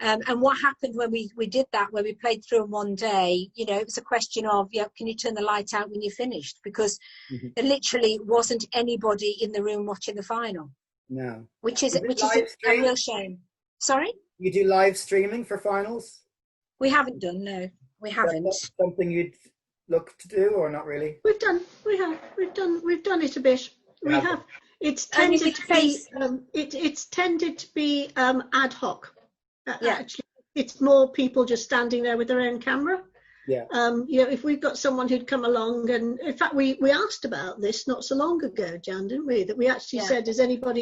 B: And what happened when we did that, when we played through in one day, it was a question of, can you turn the light out when you're finished? Because there literally wasn't anybody in the room watching the final.
A: No.
B: Which is a real shame. Sorry?
A: You do live streaming for finals?
B: We haven't done, no. We haven't.
A: Is that something you'd look to do, or not really?
D: We've done it a bit. We have. It's tended to be it's tended to be ad hoc. Actually, it's more people just standing there with their own camera. Yeah. If we've got someone who'd come along, and in fact we asked about this not so long ago, Jan, didn't we? That we actually said, does anyone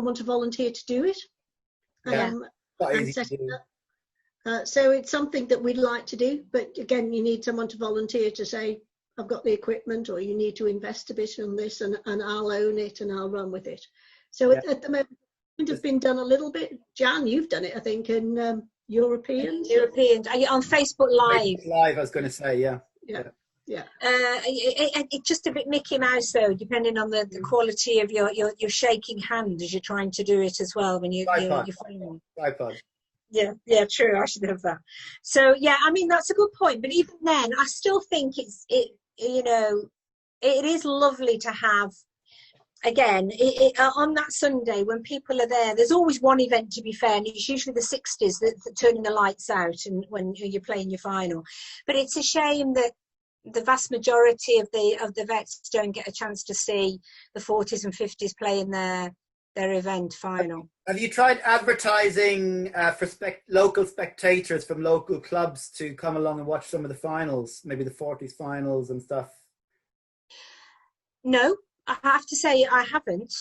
D: want to volunteer to do it?
A: Not easy to do.
D: So it's something that we'd like to do, but again, you need someone to volunteer to say, I've got the equipment, or you need to invest a bit on this, and I'll own it and I'll run with it. So at the moment, it has been done a little bit. Jan, you've done it, I think, in Europeans.
B: Europeans. Are you on Facebook Live?
A: Facebook Live, I was going to say, yeah.
B: It's just a bit Mickey Mouse though, depending on the quality of your shaking hand as you're trying to do it as well when you're filming.
A: Tripod.
B: Yeah, true. I should have that. So yeah, I mean that's a good point. But even then, I still think it is lovely to have. Again, on that Sunday when people are there, there's always one event, to be fair, and it's usually the 60s that turning the lights out and when you're playing your final. But it's a shame that the vast majority of the vets don't get a chance to see the 40s and 50s playing their event final.
A: Have you tried advertising for local spectators from local clubs to come along and watch some of the finals, maybe the 40s finals and stuff?
B: No, I have to say I haven't.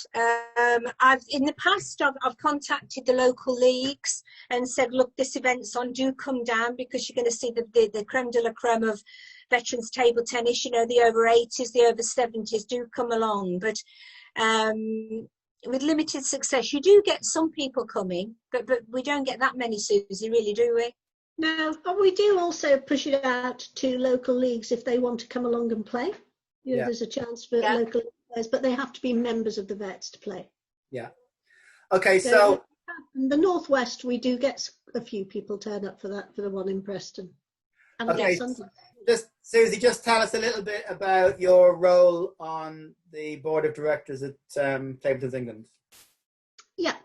B: I've in the past I've contacted the local leagues and said, look, this event's on, do come down because you're going to see the creme de la creme of veterans table tennis, the over 80s, the over 70s, do come along. But with limited success, you do get some people coming, but we don't get that many, Susie, really, do we?
D: No, but we do also push it out to local leagues if they want to come along and play. There's a chance for local players, but they have to be members of the vets to play.
A: Yeah. Okay, so
D: in the Northwest, we do get a few people turn up for the one in Preston. And
A: okay, Susie, just tell us a little bit about your role on the board of directors at Table Tennis England.
D: Yeah.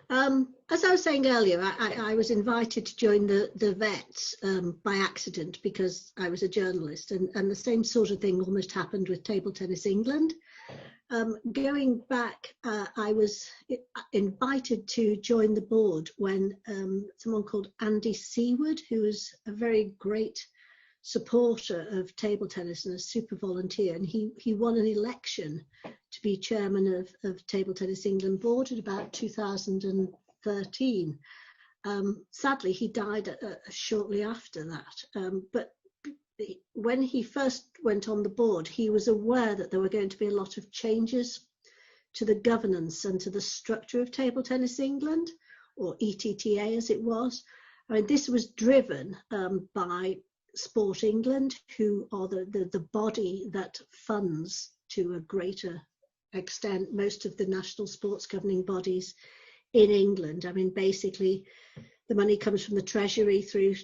D: As I was saying earlier, I was invited to join the vets by accident because I was a journalist, and the same sort of thing almost happened with Table Tennis England. Going back, I was invited to join the board when someone called Andy Seward, who was a very great supporter of table tennis and a super volunteer, and he won an election to be chairman of Table Tennis England board at about 2013. Sadly, he died shortly after that. But when he first went on the board, he was aware that there were going to be a lot of changes to the governance and to the structure of Table Tennis England, or ETTA as it was. I mean, this was driven by Sport England, who are the body that funds to a greater extent most of the national sports governing bodies in England. I mean, basically, the money comes from the Treasury through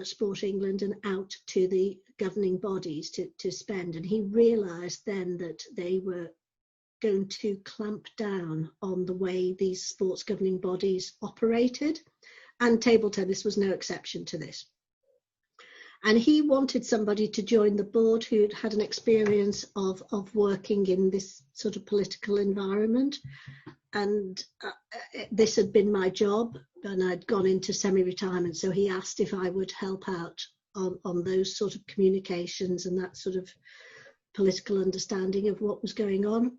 D: Sport England and out to the governing bodies to spend. And he realised then that they were going to clamp down on the way these sports governing bodies operated, and table tennis was no exception to this. And he wanted somebody to join the board who'd had an experience of working in this sort of political environment. And this had been my job, and I'd gone into semi-retirement. So he asked if I would help out on those sort of communications and that sort of political understanding of what was going on.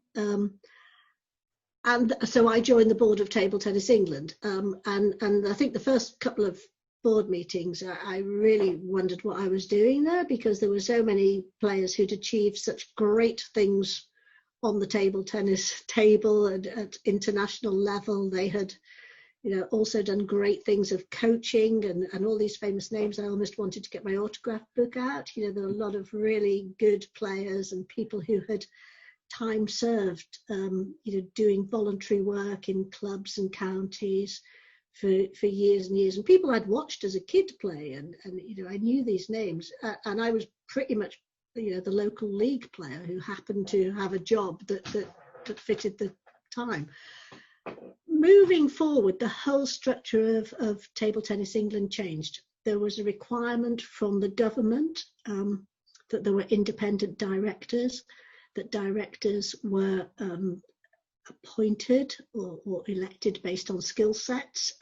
D: And so I joined the board of Table Tennis England. And I think the first couple of board meetings, I really wondered what I was doing there, because there were so many players who'd achieved such great things on the table tennis table and at international level. They had, also done great things of coaching and all these famous names. I almost wanted to get my autograph book out. There were a lot of really good players and people who had time served, doing voluntary work in clubs and counties for years and years, and people I'd watched as a kid play, and I knew these names, and I was pretty much the local league player who happened to have a job that fitted the time. Moving forward, the whole structure of Table Tennis England changed. There was a requirement from the government that there were independent directors, that directors were appointed or elected based on skill sets.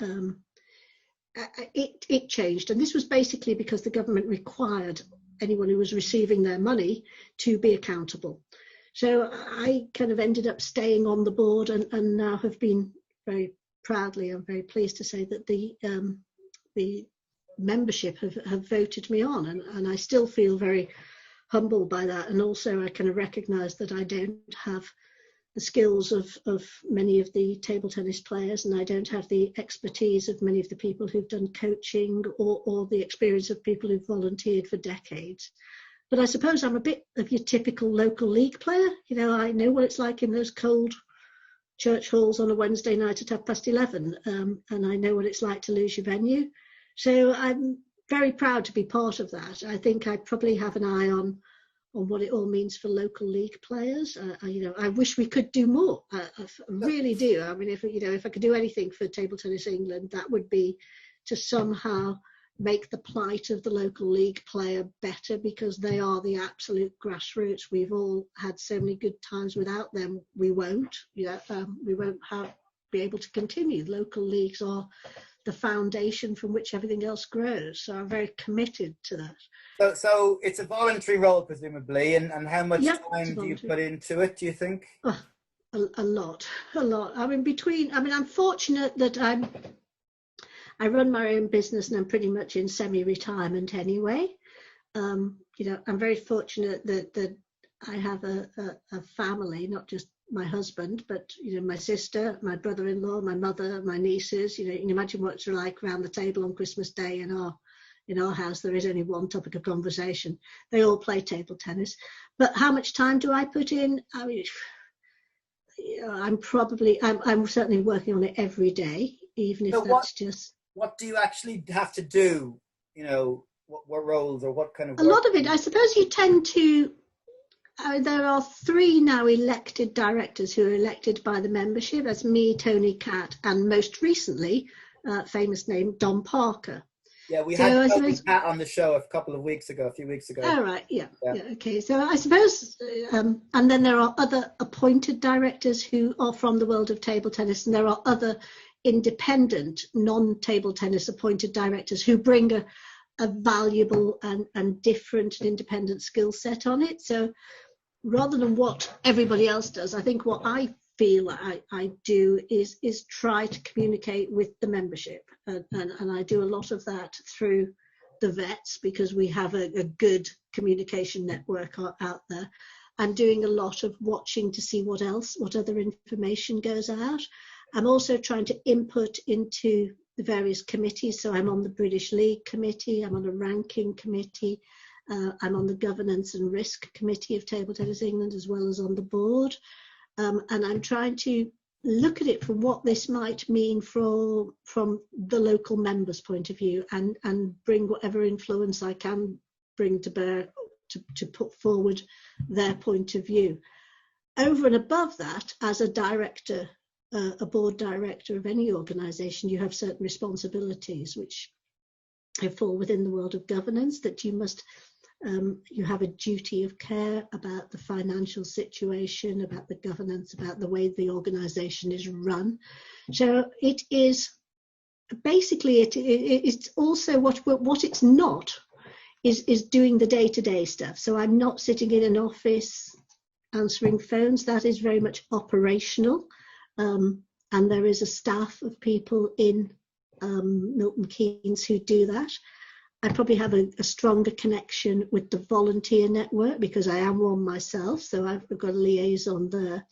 D: It changed, and this was basically because the government required anyone who was receiving their money to be accountable. So I kind of ended up staying on the board, and now have been very proudly, I'm very pleased to say that the membership have voted me on, and I still feel very humbled by that. And also I kind of recognise that I don't have the skills of many of the table tennis players, and I don't have the expertise of many of the people who've done coaching or the experience of people who've volunteered for decades. But I suppose I'm a bit of your typical local league player. You know, I know what it's like in those cold church halls on a Wednesday night at 11:30, and I know what it's like to lose your venue. So I'm very proud to be part of that. I think I probably have an eye on what it all means for local league players. I wish we could do more. I really do. I mean, if I could do anything for Table Tennis England, that would be to somehow make the plight of the local league player better, because they are the absolute grassroots. We've all had so many good times without them. We won't be able to continue. Local leagues are the foundation from which everything else grows. So I'm very committed to that.
A: So it's a voluntary role, presumably, and how much time do you put into it, do you think?
D: Oh, a lot. I mean, I'm fortunate that I run my own business and I'm pretty much in semi-retirement anyway. I'm very fortunate that I have a family, not just my husband, but my sister, my brother-in-law, my mother, my nieces. You can imagine what it's like around the table on Christmas Day in our house. There is only one topic of conversation. They all play table tennis. But how much time do I put in? I mean, I'm certainly working on it every day, even if that's just.
A: What do you actually have to do? What roles or what kind of work?
D: A lot of it, I suppose you tend to. There are 3 now elected directors who are elected by the membership. That's me, Tony Catt, and most recently, famous name, Don Parker.
A: Yeah, we had Tony Catt on the show a few weeks ago.
D: Oh, right, yeah, okay. So I suppose, and then there are other appointed directors who are from the world of table tennis, and there are other independent, non-table tennis appointed directors who bring a valuable and different and independent skill set on it. So rather than what everybody else does, I think what I feel I do is try to communicate with the membership, and I do a lot of that through the vets, because we have a good communication network out there, and doing a lot of watching to see what other information goes out. I'm also trying to input into the various committees. So I'm on the British League Committee, I'm on a ranking committee, I'm on the Governance and Risk Committee of Table Tennis England, as well as on the board. And I'm trying to look at it from what this might mean from the local members' point of view, and bring whatever influence I can bring to bear to put forward their point of view. Over and above that, as a director, a board director of any organisation, you have certain responsibilities which fall within the world of governance, that you must you have a duty of care about the financial situation, about the governance, about the way the organisation is run. So it is basically it's also what it's not is doing the day-to-day stuff. So I'm not sitting in an office answering phones. That is very much operational. And there is a staff of people in Milton Keynes who do that. I probably have a stronger connection with the volunteer network, because I am one myself, so I've got a liaison there.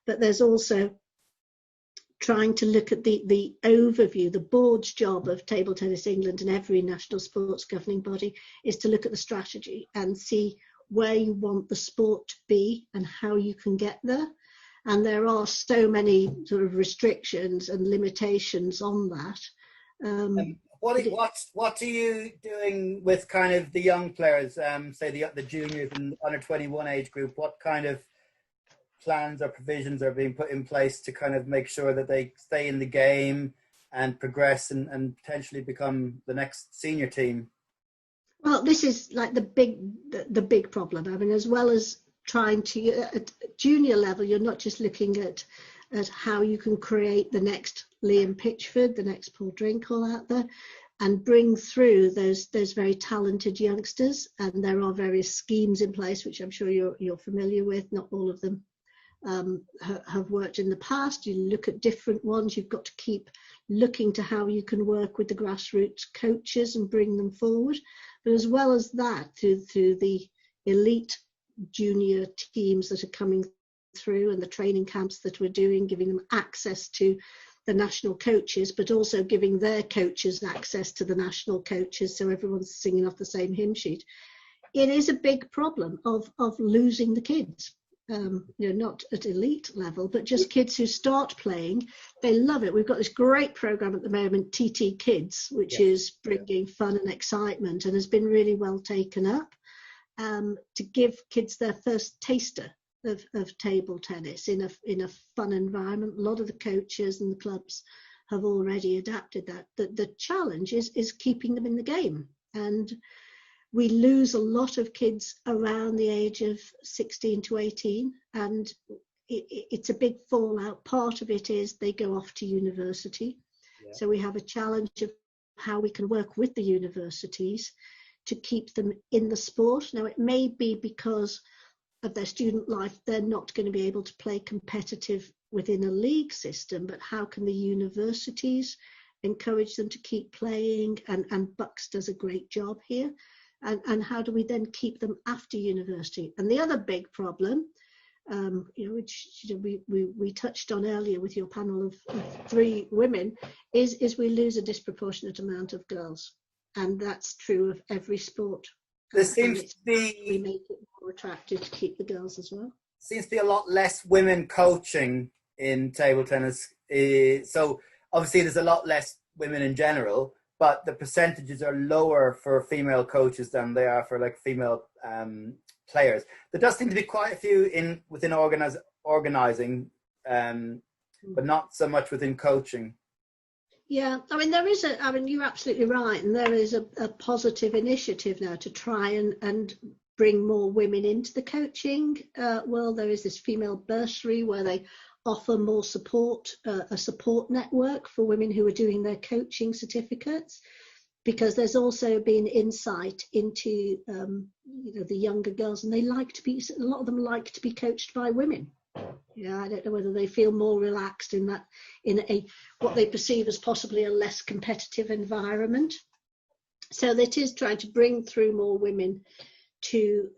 D: But there's also trying to look at the overview. The board's job of Table Tennis England and every national sports governing body is to look at the strategy and see where you want the sport to be and how you can get there. And there are so many sort of restrictions and limitations on that.
A: What are you doing with kind of the young players, say the juniors and under 21 age group? What kind of plans or provisions are being put in place to kind of make sure that they stay in the game and progress and potentially become the next senior team?
D: Well, this is like the big problem. I mean, as well as trying to, at junior level, you're not just looking at how you can create the next Liam Pitchford, the next Paul Drinkle out there, and bring through those very talented youngsters. And there are various schemes in place, which I'm sure you're familiar with. Not all of them have worked in the past. You look at different ones. You've got to keep looking to how you can work with the grassroots coaches and bring them forward. But as well as that, through the elite junior teams that are coming through, and the training camps that we're doing, giving them access to the national coaches, but also giving their coaches access to the national coaches, so everyone's singing off the same hymn sheet. It is a big problem of losing the kids. Not at elite level, but just kids who start playing, they love it. We've got this great program at the moment, TT Kids, which is bringing fun and excitement, and has been really well taken up, to give kids their first taster of table tennis in a fun environment. A lot of the coaches and the clubs have already adapted that. The challenge is keeping them in the game, and we lose a lot of kids around the age of 16 to 18, and it's a big fallout. Part of it is they go off to university. So we have a challenge of how we can work with the universities to keep them in the sport. Now, it may be because of their student life, they're not going to be able to play competitive within a league system, but how can the universities encourage them to keep playing? And Bucks does a great job here. And how do we then keep them after university? And the other big problem, which we touched on earlier with your panel of 3 women, is we lose a disproportionate amount of girls, and that's true of every sport.
A: There seems to be,
D: we make it more attractive to keep the girls as well.
A: Seems to be a lot less women coaching in table tennis. So obviously there's a lot less women in general, but the percentages are lower for female coaches than they are for like female players. There does seem to be quite a few within organizing, but not so much within coaching.
D: Yeah, I mean, you're absolutely right. And there is a positive initiative now to try and bring more women into the coaching world. There is this female bursary where they offer more support, a support network for women who are doing their coaching certificates, because there's also been insight into the younger girls, and a lot of them like to be coached by women. I don't know whether they feel more relaxed in what they perceive as possibly a less competitive environment. So that is trying to bring through more women to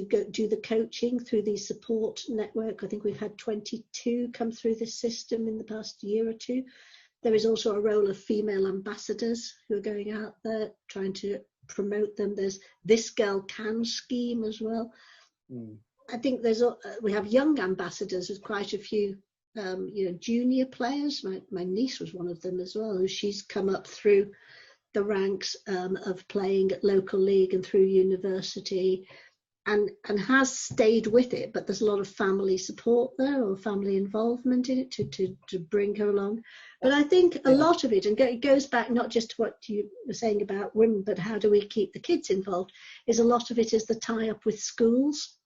D: go do the coaching through the support network. I think we've had 22 come through this system in the past year or two. There is also a role of female ambassadors who are going out there trying to promote them. There's This Girl Can scheme as well. I think we have young ambassadors with quite a few junior players. My niece was one of them as well, who she's come up through the ranks of playing at local league and through university, and has stayed with it, but there's a lot of family support there, or family involvement in it to bring her along. But I think a lot of it, and it goes back not just to what you were saying about women, but how do we keep the kids involved, is a lot of it is the tie up with schools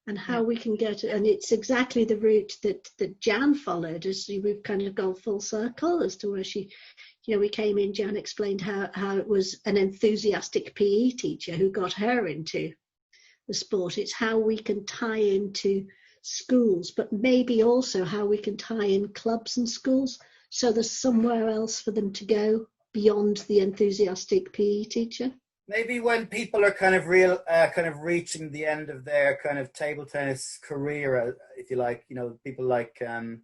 D: and how we can get it. And it's exactly the route that Jan followed, as we've kind of gone full circle as to where she, we came in, Jan explained how it was an enthusiastic PE teacher who got her into the sport. It's how we can tie into schools, but maybe also how we can tie in clubs and schools, so there's somewhere else for them to go beyond the enthusiastic PE teacher.
A: Maybe when people are kind of reaching the end of their kind of table tennis career, if you like, people like Karina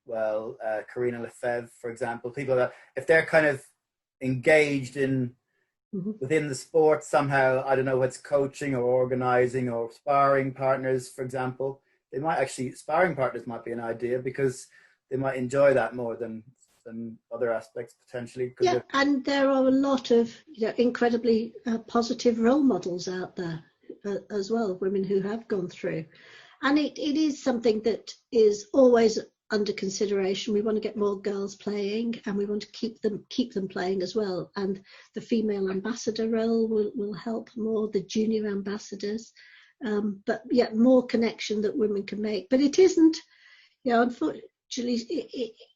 A: Lefebvre, for example, people that if they're kind of engaged in within the sport somehow, I don't know, what's coaching or organizing or sparring partners, for example, sparring partners might be an idea, because they might enjoy that more than other aspects potentially.
D: Yeah, and there are a lot of incredibly positive role models out there as well, women who have gone through, and it is something that is always under consideration. We want to get more girls playing, and we want to keep them playing as well, and the female ambassador role will help more, the junior ambassadors, but yet more connection that women can make. But it isn't, unfortunately,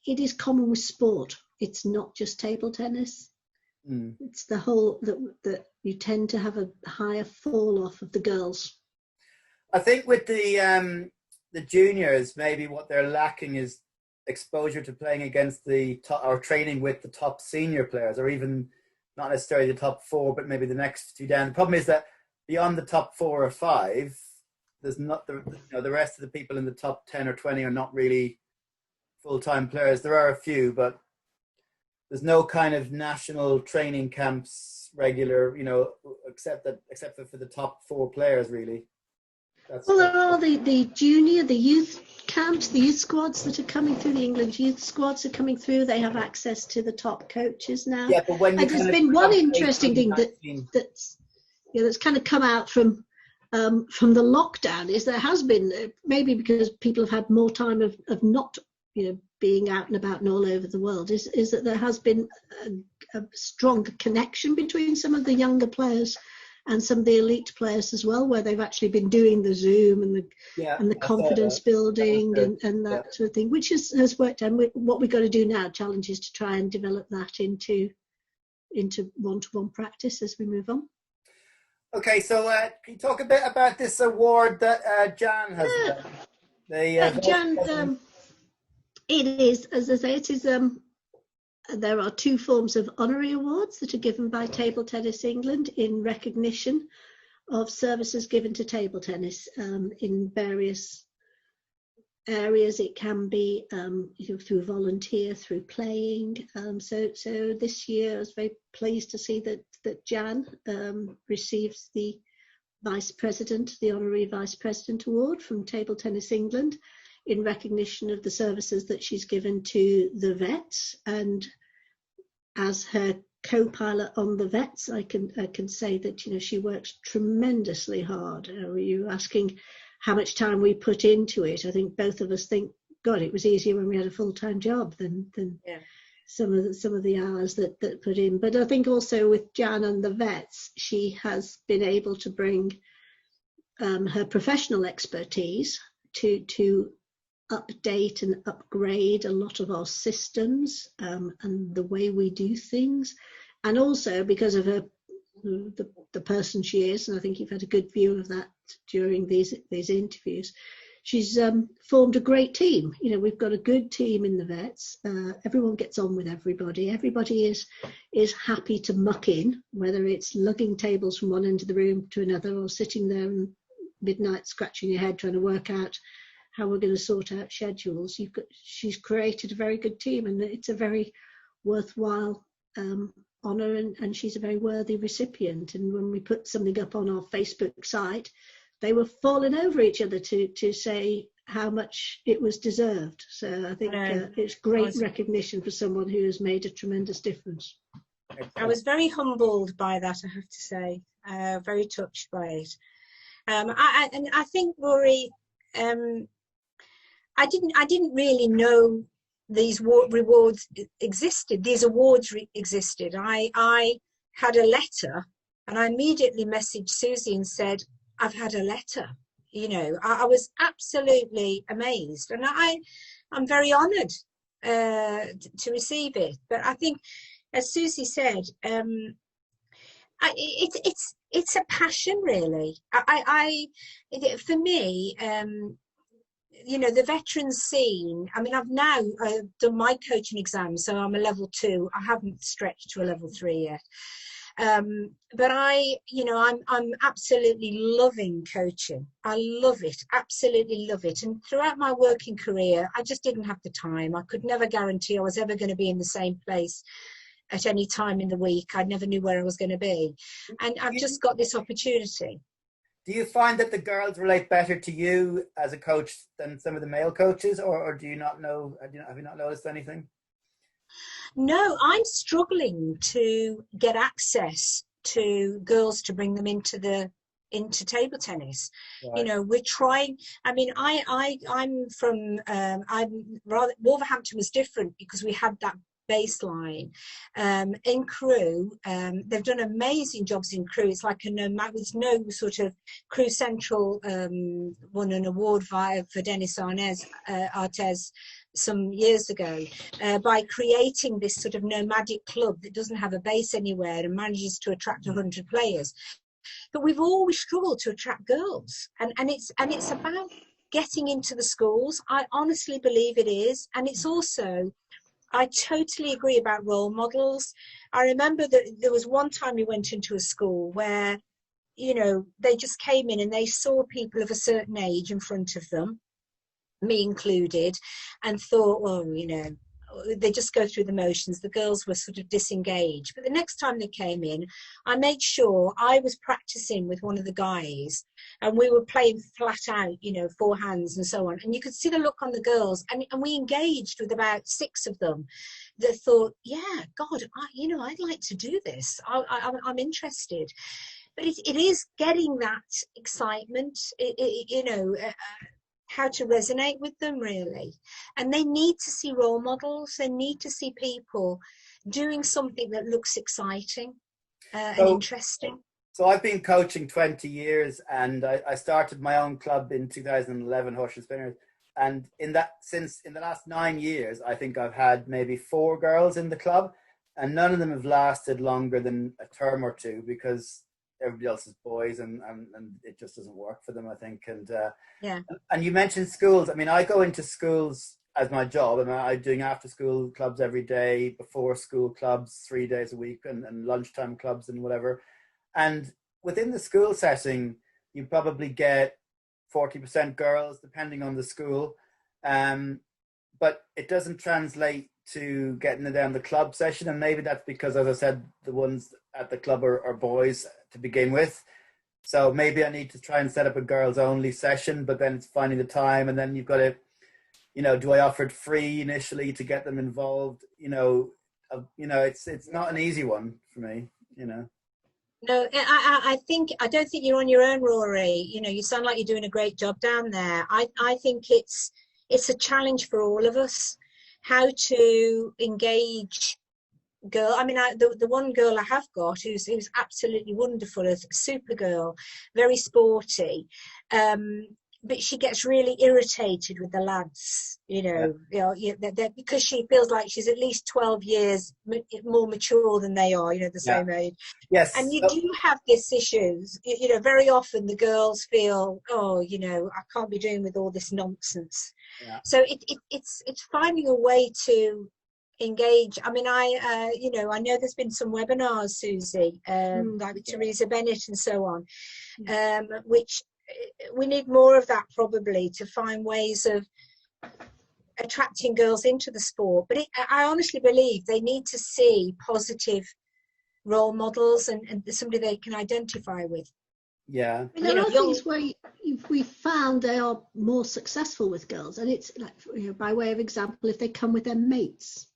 D: it is common with sport. It's not just table tennis. It's the whole that you tend to have a higher fall off of the girls.
A: I think with the juniors, maybe what they're lacking is exposure to playing against the top, or training with the top senior players, or even not necessarily the top 4, but maybe the next few down. The problem is that beyond the top 4 or 5, there's not the rest of the people in the top 10 or 20 are not really full-time players. There are a few, but there's no kind of national training camps regular, except for the top 4 players really.
D: Well, there are the junior, the youth camps, the youth squads that are coming through. The England youth squads are coming through. They have access to the top coaches now.
A: Yeah, but when
D: and there's been one interesting thing that's kind of come out from the lockdown is there has been, maybe because people have had more time of not being out and about and all over the world, is that there has been a stronger connection between some of the younger players and some of the elite players as well, where they've actually been doing the Zoom and the confidence building and that sort of thing, which has worked. And what we've got to do now, challenge, is to try and develop that into one-to-one practice as we move on.
A: Okay, so can you talk a bit about this award that Jan has won?
D: Jan, it is, as I say, it is. There are 2 forms of honorary awards that are given by Table Tennis England in recognition of services given to table tennis in various areas. It can be through volunteer, through playing. So this year I was very pleased to see that Jan receives the Honorary Vice President Award from Table Tennis England in recognition of the services that she's given to the vets. And as her co-pilot on the vets, I can say that she works tremendously hard. You're asking how much time we put into it. I think both of us think, God, it was easier when we had a full-time job than some of the hours that put in. But I think also with Jan and the vets, she has been able to bring her professional expertise to update and upgrade a lot of our systems and the way we do things, and also because of her the person she is, and I think you've had a good view of that during these interviews. She's formed a great team. We've got a good team in the vets. Everyone gets on with everybody. Everybody is happy to muck in, whether it's lugging tables from one end of the room to another, or sitting there and midnight scratching your head trying to work out how we're going to sort out schedules. She's created a very good team, and it's a very worthwhile honour, and she's a very worthy recipient. And when we put something up on our Facebook site, they were falling over each other to say how much it was deserved. So I think it's great recognition for someone who has made a tremendous difference.
B: I was very humbled by that, I have to say, very touched by it. And I think, Rory, I didn't really know these rewards existed. These awards existed. I had a letter, and I immediately messaged Susie and said, I've had a letter. I was absolutely amazed, and I'm very honoured to receive it. But I think, as Susie said, it's a passion, really. For me, the veterans scene, I've now done my coaching exam, so I'm a level 2. I haven't stretched to a level 3 yet. But I'm absolutely loving coaching. I love it, absolutely love it. And throughout my working career, I just didn't have the time. I could never guarantee I was ever going to be in the same place at any time in the week. I never knew where I was going to be. And I've just got this opportunity.
A: Do you find that the girls relate better to you as a coach than some of the male coaches, or do you not know? Have you not noticed anything?
B: No, I'm struggling to get access to girls to bring them into table tennis. Right. We're trying. I'm from. Wolverhampton was different because we had that baseline. In Crewe, they've done amazing jobs in Crewe. It's like a nomad with no sort of Crewe Central won an award for Dennis Artes some years ago by creating this sort of nomadic club that doesn't have a base anywhere and manages to attract 100 players. But we've always struggled to attract girls, and it's about getting into the schools. I honestly believe it is, and it's also, I totally agree about role models. I remember that there was one time we went into a school where you know, they just came in and they saw people of a certain age in front of them, me included, and thought, well, you know, they just go through the motions. The girls were sort of disengaged. But the next time they came in, I made sure I was practicing with one of the guys, and we were playing flat out, you know, forehands and so on. And you could see the look on the girls, and we engaged with about 6 of them that thought, yeah, God, you know, I'd like to do this. I'm interested. But it is getting that excitement, you know, how to resonate with them, really. And they need to see role models. They need to see people doing something that looks exciting and interesting.
A: So I've been coaching 20 years, and I started my own club in 2011, Horse and Spinners. And in the last 9 years, I think I've had maybe 4 girls in the club, and none of them have lasted longer than a term or two, because everybody else is boys, and it just doesn't work for them, I think. And
B: yeah.
A: And you mentioned schools. I mean, I go into schools as my job. I mean, I'm doing after school clubs every day, before school clubs 3 days a week, and lunchtime clubs and whatever. And within the school setting, you probably get 40% girls, depending on the school. But it doesn't translate to getting it down the club session. And maybe that's because, as I said, the ones at the club are boys to begin with. So maybe I need to try and set up a girls only session, but then it's finding the time, and then you've got to, you know, do I offer it free initially to get them involved? You know, it's not an easy one for me, you know.
B: No, I don't think you're on your own, Rory. You know, you sound like you're doing a great job down there. I think it's a challenge for all of us, how to engage girl. I mean, the one girl I have got who's absolutely wonderful, a super girl, very sporty, but she gets really irritated with the lads, you know, because she feels like she's at least 12 years more mature than they are, you know, the same age.
A: Yes.
B: And you do have these issues, you know, very often the girls feel, oh, you know, I can't be doing with all this nonsense.
A: Yeah.
B: So it's finding a way to engage. I mean, you know, I know there's been some webinars, Susie, like Teresa Bennett and so on, which we need more of that, probably, to find ways of attracting girls into the sport. But I honestly believe they need to see positive role models and somebody they can identify with.
A: Yeah.
D: I mean, there are things where we found they are more successful with girls, and it's like, you know, by way of example, if they come with their mates.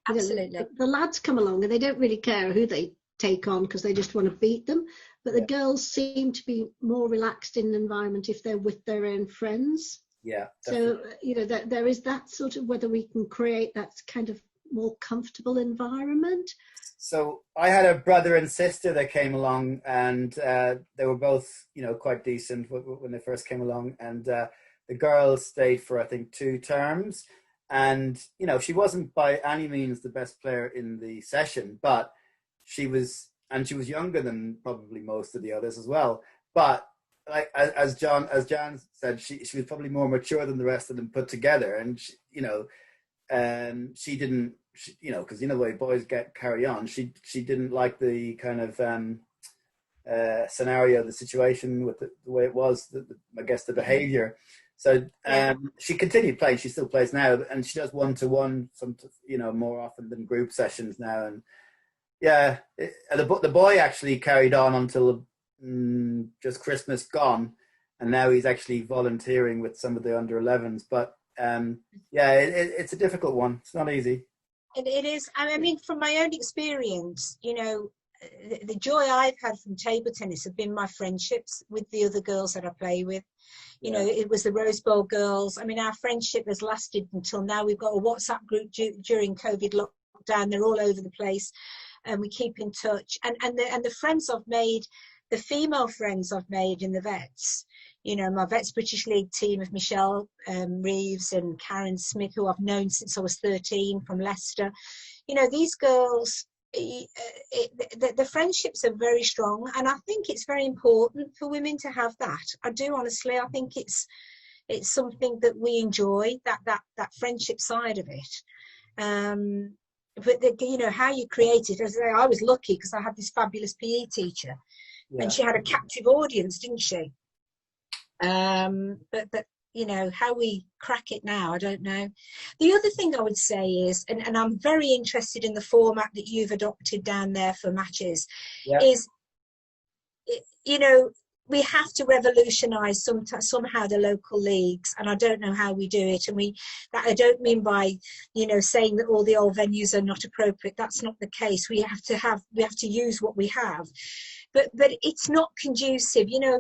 B: Absolutely.
D: You know, the lads come along and they don't really care who they take on because they just want to beat them. But the girls seem to be more relaxed in an environment if they're with their own friends.
A: Yeah.
D: Definitely. So, you know, there is that sort of, whether we can create that kind of more comfortable environment.
A: So I had a brother and sister that came along, and they were both, you know, quite decent when they first came along. And the girl stayed for, I think, 2 terms. And, you know, she wasn't by any means the best player in the session, but she was younger than probably most of the others as well. But like, as John said, she was probably more mature than the rest of them put together. And, she, you know, she didn't, you know, because, you know, the way boys carry on, she didn't like the kind of scenario, the situation with the way it was, I guess the behavior. So she continued playing. She still plays now, and she does 1-to-1, you know, more often than group sessions now. And the boy actually carried on until just Christmas gone, and now he's actually volunteering with some of the under 11s. But it's a difficult one. It's not easy.
B: It is. I mean, from my own experience, you know, the joy I've had from table tennis have been my friendships with the other girls that I play with. You know, it was the Rose Bowl girls. I mean, our friendship has lasted until now. We've got a WhatsApp group during COVID lockdown. They're all over the place, and we keep in touch. And the friends I've made, the female friends I've made in the vets, you know, my Vets British League team of Michelle Reeves and Karen Smith, who I've known since I was 13 from Leicester. You know, these girls, the friendships are very strong, and I think it's very important for women to have that. I do, honestly. I think it's something that we enjoy, that friendship side of it. But you know, how you create it, as I was lucky because I had this fabulous PE teacher and she had a captive audience, didn't she? But you know, how we crack it now, I don't know. The other thing I would say is, and I'm very interested in the format that you've adopted down there for matches, is, you know, we have to revolutionise somehow the local leagues, and I don't know how we do it. And that I don't mean by, you know, saying that all the old venues are not appropriate. That's not the case. We have to use what we have. But it's not conducive. You know,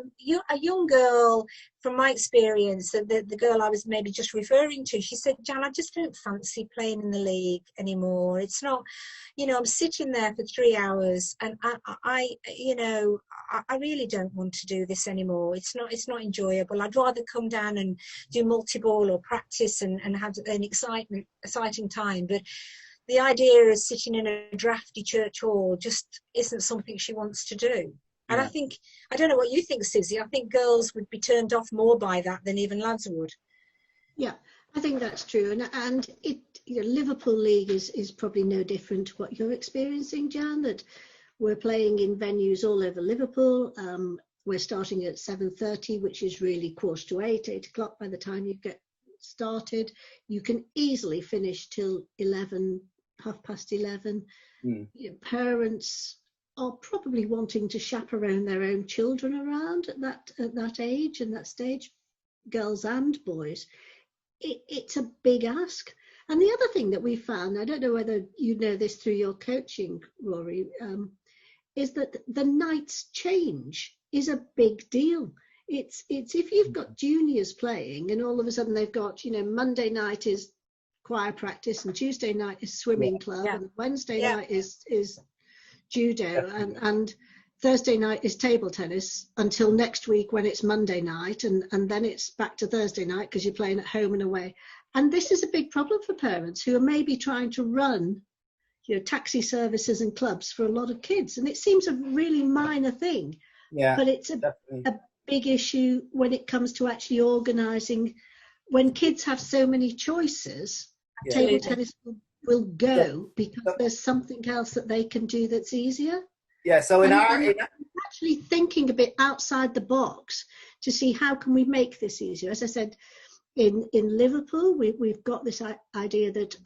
B: a young girl, from my experience, the girl I was maybe just referring to, she said, Jan, I just don't fancy playing in the league anymore. It's not, you know, I'm sitting there for 3 hours, and I you know, I really don't want to do this anymore. It's not enjoyable. I'd rather come down and do multi-ball or practice and have an exciting time. But the idea of sitting in a drafty church hall just isn't something she wants to do. And I don't know what you think, Susie. I think girls would be turned off more by that than even lads would.
D: Yeah, I think that's true. And it, you know, Liverpool League is probably no different to what you're experiencing, Jan, that we're playing in venues all over Liverpool. We're starting at 7:30, which is really 7:45, 8 o'clock by the time you get started. You can easily finish till 11, 11:30. Your parents are probably wanting to chaperone their own children around at that age and that stage, girls and boys. It's a big ask. And the other thing that we found, I don't know whether you know this through your coaching, Rory, is that the nights change is a big deal. It's if you've got juniors playing and all of a sudden they've got, you know, Monday night is choir practice and Tuesday night is swimming club and Wednesday night is judo and Thursday night is table tennis until next week when it's Monday night, and then it's back to Thursday night because you're playing at home and away. And this is a big problem for parents who are maybe trying to run, you know, taxi services and clubs for a lot of kids. And it seems a really minor thing, but it's a big issue when it comes to actually organising. When kids have so many choices, table tennis will go because there's something else that they can do that's easier.
A: Yeah, so
D: actually thinking a bit outside the box to see how can we make this easier. As I said, in Liverpool, we've got this idea that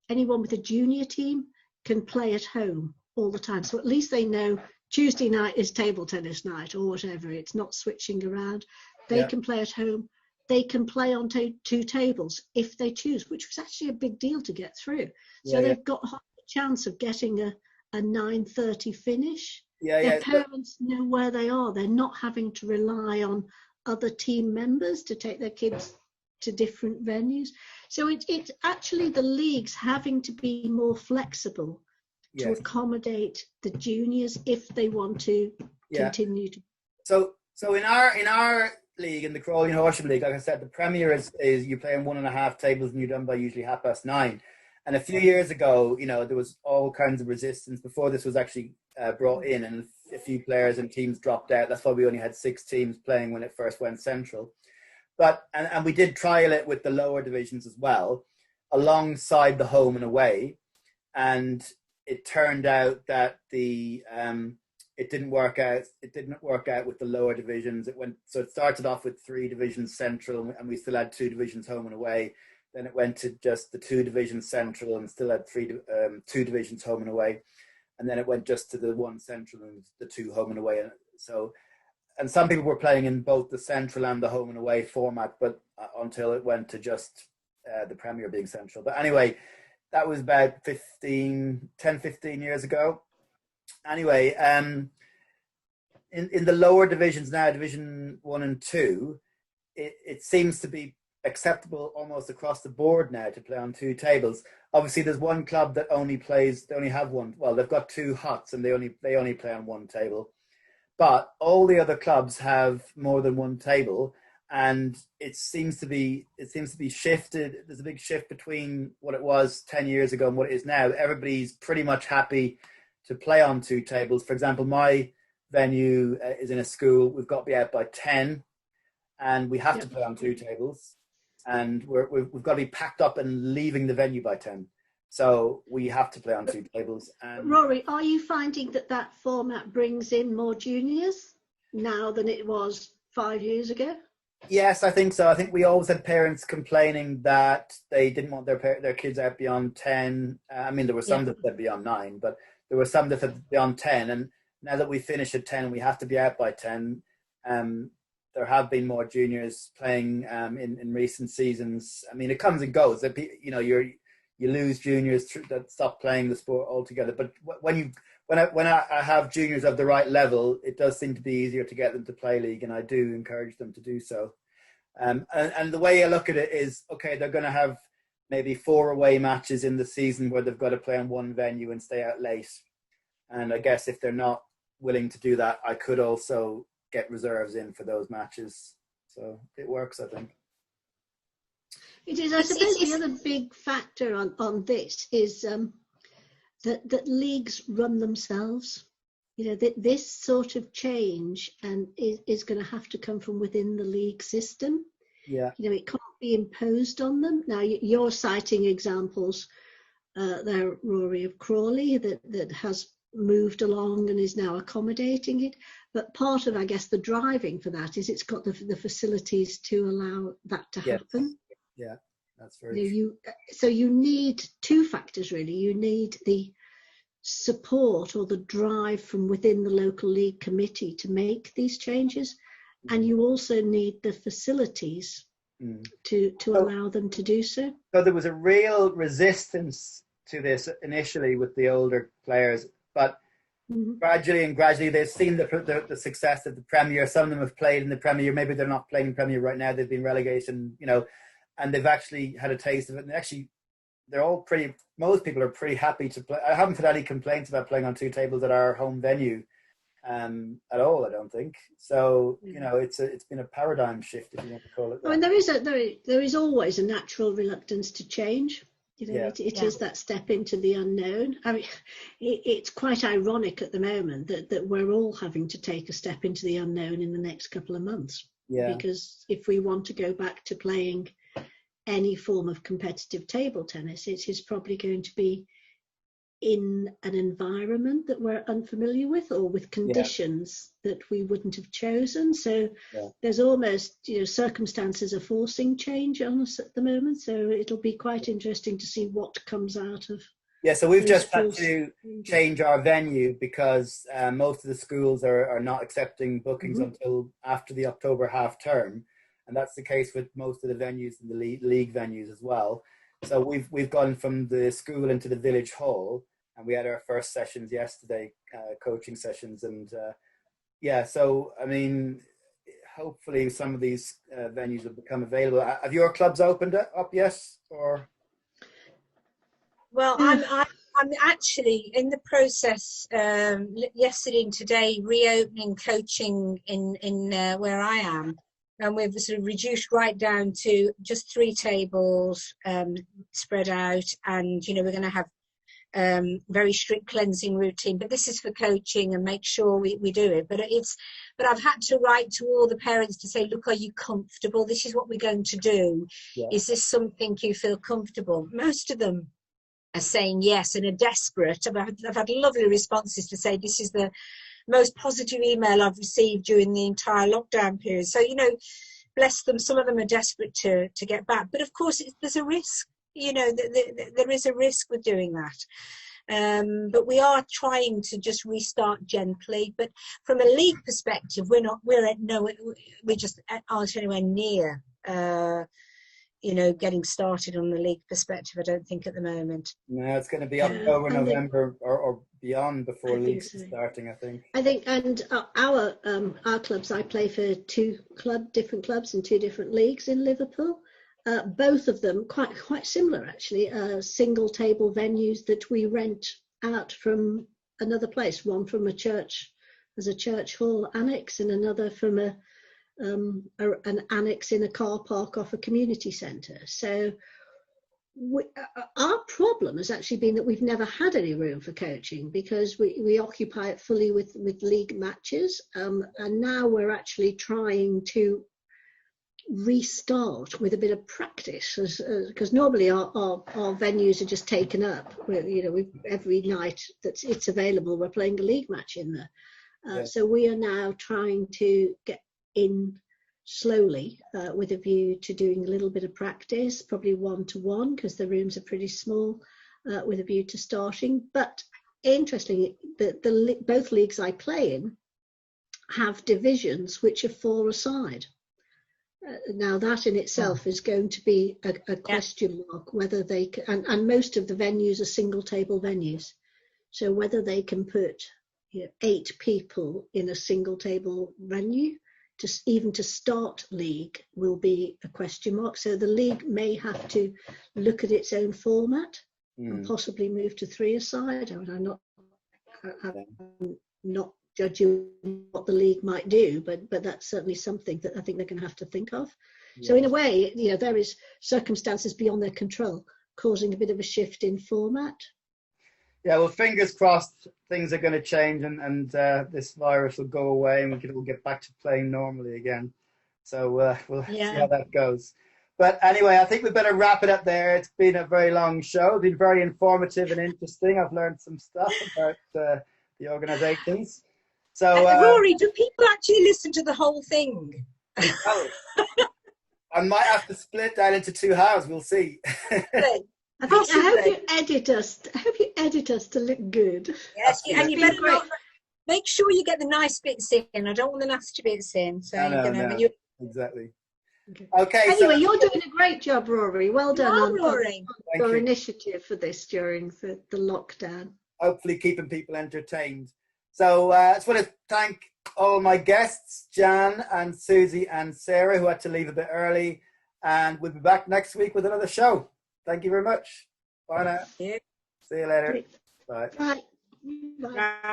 D: anyone with a junior team can play at home all the time. So at least they know Tuesday night is table tennis night or whatever. It's not switching around. They can play at home. They can play on two tables if they choose, which was actually a big deal to get through. So they've got a chance of getting a 9:30 finish. Their parents know where they are. They're not having to rely on other team members to take their kids to different venues. So it's actually the leagues having to be more flexible to accommodate the juniors if they want to continue to.
A: So in our league, in the Crawley and Horsham League, like I said, the Premier is you play on 1.5 tables and you're done by usually 9:30. And a few years ago, you know, there was all kinds of resistance before this was actually brought in, and a few players and teams dropped out. That's why we only had 6 teams playing when it first went central. But and we did trial it with the lower divisions as well, alongside the home and away, and it turned out that it didn't work out. It didn't work out with the lower divisions. It started off with 3 divisions central, and we still had 2 divisions home and away. Then it went to just the 2 divisions central and still had 2 divisions home and away. And then it went just to the 1 central and the 2 home and away. And some people were playing in both the central and the home and away format, but until it went to just the Premier being central. But anyway, that was about 10, 15 years ago. Anyway, in the lower divisions now, Division 1 and 2, it seems to be acceptable almost across the board now to play on 2 tables. Obviously, there's one club that only have one. Well, they've got 2 huts and they only play on 1 table. But all the other clubs have more than 1 table, and it seems to be shifted. There's a big shift between what it was 10 years ago and what it is now. Everybody's pretty much happy to play on 2 tables. For example, my venue is in a school. We've got to be out by 10, and we have to play on 2 tables. And we've got to be packed up and leaving the venue by 10. So we have to play on 2 tables.
D: Rory, are you finding that format brings in more juniors now than it was 5 years ago?
A: Yes, I think so. I think we always had parents complaining that they didn't want their kids out beyond 10. I mean, there were some that said beyond 9, but there were some that said beyond 10. And now that we finish at 10, we have to be out by 10. There have been more juniors playing in recent seasons. I mean, it comes and goes. You know, you lose juniors that stop playing the sport altogether. But when I have juniors of the right level, it does seem to be easier to get them to play league, and I do encourage them to do so. And the way I look at it is, okay, they're going to have maybe 4 away matches in the season where they've got to play on 1 venue and stay out late. And I guess if they're not willing to do that, I could also get reserves in for those matches. So it works, I think.
D: It is. I suppose the other big factor on this is that leagues run themselves. You know, this sort of change is going to have to come from within the league system.
A: Yeah.
D: You know, it can't be imposed on them. Now, you're citing examples there, Rory, of Crawley that has moved along and is now accommodating it. But part of, I guess, the driving for that is it's got the facilities to allow that to happen.
A: Yeah, that's very true.
D: So you need 2 factors, really. You need the support or the drive from within the local league committee to make these changes, and you also need the facilities to allow them to do so. So
A: there was a real resistance to this initially with the older players, but gradually they've seen the success of the Premier. Some of them have played in the Premier. Maybe they're not playing in Premier right now. They've been relegation, you know, and they've actually had a taste of it. And actually, most people are pretty happy to play. I haven't had any complaints about playing on 2 tables at our home venue at all, I don't think. So, you know, it's been a paradigm shift, if you want to call it that.
D: I mean, there is always a natural reluctance to change. You know, it is that step into the unknown. I mean, it's quite ironic at the moment that we're all having to take a step into the unknown in the next couple of months. Yeah. Because if we want to go back to playing any form of competitive table tennis, it is probably going to be in an environment that we're unfamiliar with, or with conditions that we wouldn't have chosen. So there's almost, you know, circumstances are forcing change on us at the moment. So it'll be quite interesting to see what comes out of.
A: Yeah, so we've just had to change our venue because most of the schools are not accepting bookings until after the October half term. And that's the case with most of the venues in the league venues as well. So we've gone from the school into the village hall, and we had our first sessions yesterday, coaching sessions. And so, I mean, hopefully some of these venues will become available. Have your clubs opened up yet? Or?
B: Well, I'm actually in the process yesterday and today reopening coaching in where I am. And we've sort of reduced right down to just 3 tables spread out. And, you know, we're going to have very strict cleansing routine. But this is for coaching and make sure we do it. But I've had to write to all the parents to say, look, are you comfortable? This is what we're going to do. Yeah. Is this something you feel comfortable? Most of them are saying yes and are desperate. I've had lovely responses to say this is the most positive email I've received during the entire lockdown period. So, you know, bless them. Some of them are desperate to get back. But of course, there's a risk. You know, there is a risk with doing that. But we are trying to just restart gently. But from a league perspective, we just aren't anywhere near, you know, getting started on the league perspective, I don't think, at the moment.
A: No, it's going to be October, November or beyond before leagues are starting, I think.
D: I think, and our clubs, I play for 2 different clubs in 2 different leagues in Liverpool. Both of them quite similar, actually, single table venues that we rent out from another place, one from a church as a church hall annex, and another from an annex in a car park off a community centre. So our problem has actually been that we've never had any room for coaching because we occupy it fully with league matches, and now we're actually trying to restart with a bit of practice, because normally our venues are just taken up. Every night that it's available, we're playing a league match in there. So we are now trying to get in slowly with a view to doing a little bit of practice, probably 1-to-1, because the rooms are pretty small, with a view to starting. But interestingly, both leagues I play in have divisions which are 4-a-side. Now that in itself is going to be a question mark, whether they can, and most of the venues are single table venues, so whether they can put 8 people in a single table venue even to start league will be a question mark. So the league may have to look at its own format and possibly move to 3-a-side. I mean, I'm not judging what the league might do, but that's certainly something that I think they're going to have to think of. So in a way, there is circumstances beyond their control causing a bit of a shift in format.
A: Yeah, well, fingers crossed things are going to change and this virus will go away and we can all get back to playing normally again. So we'll see how that goes. But anyway, I think we better wrap it up there. It's been a very long show. It's been very informative and interesting. I've learned some stuff about the organisations. So,
B: Rory, do people actually listen to the whole thing?
A: Oh, I might have to split that into 2 halves. We'll see.
D: I hope you edit us. I hope you edit us to look good.
B: Yes, and you better not make sure you get the nice bits in. I don't want the nasty bits in. So
A: exactly.
D: Okay. Anyway, you're doing a great job, Rory. Well done on your initiative for this during the lockdown.
A: Hopefully, keeping people entertained. So I just want to thank all my guests, Jan and Susie and Sarah, who had to leave a bit early. And we'll be back next week with another show. Thank you very much. Bye now.
B: Yeah.
A: See you later.
D: Bye. Bye.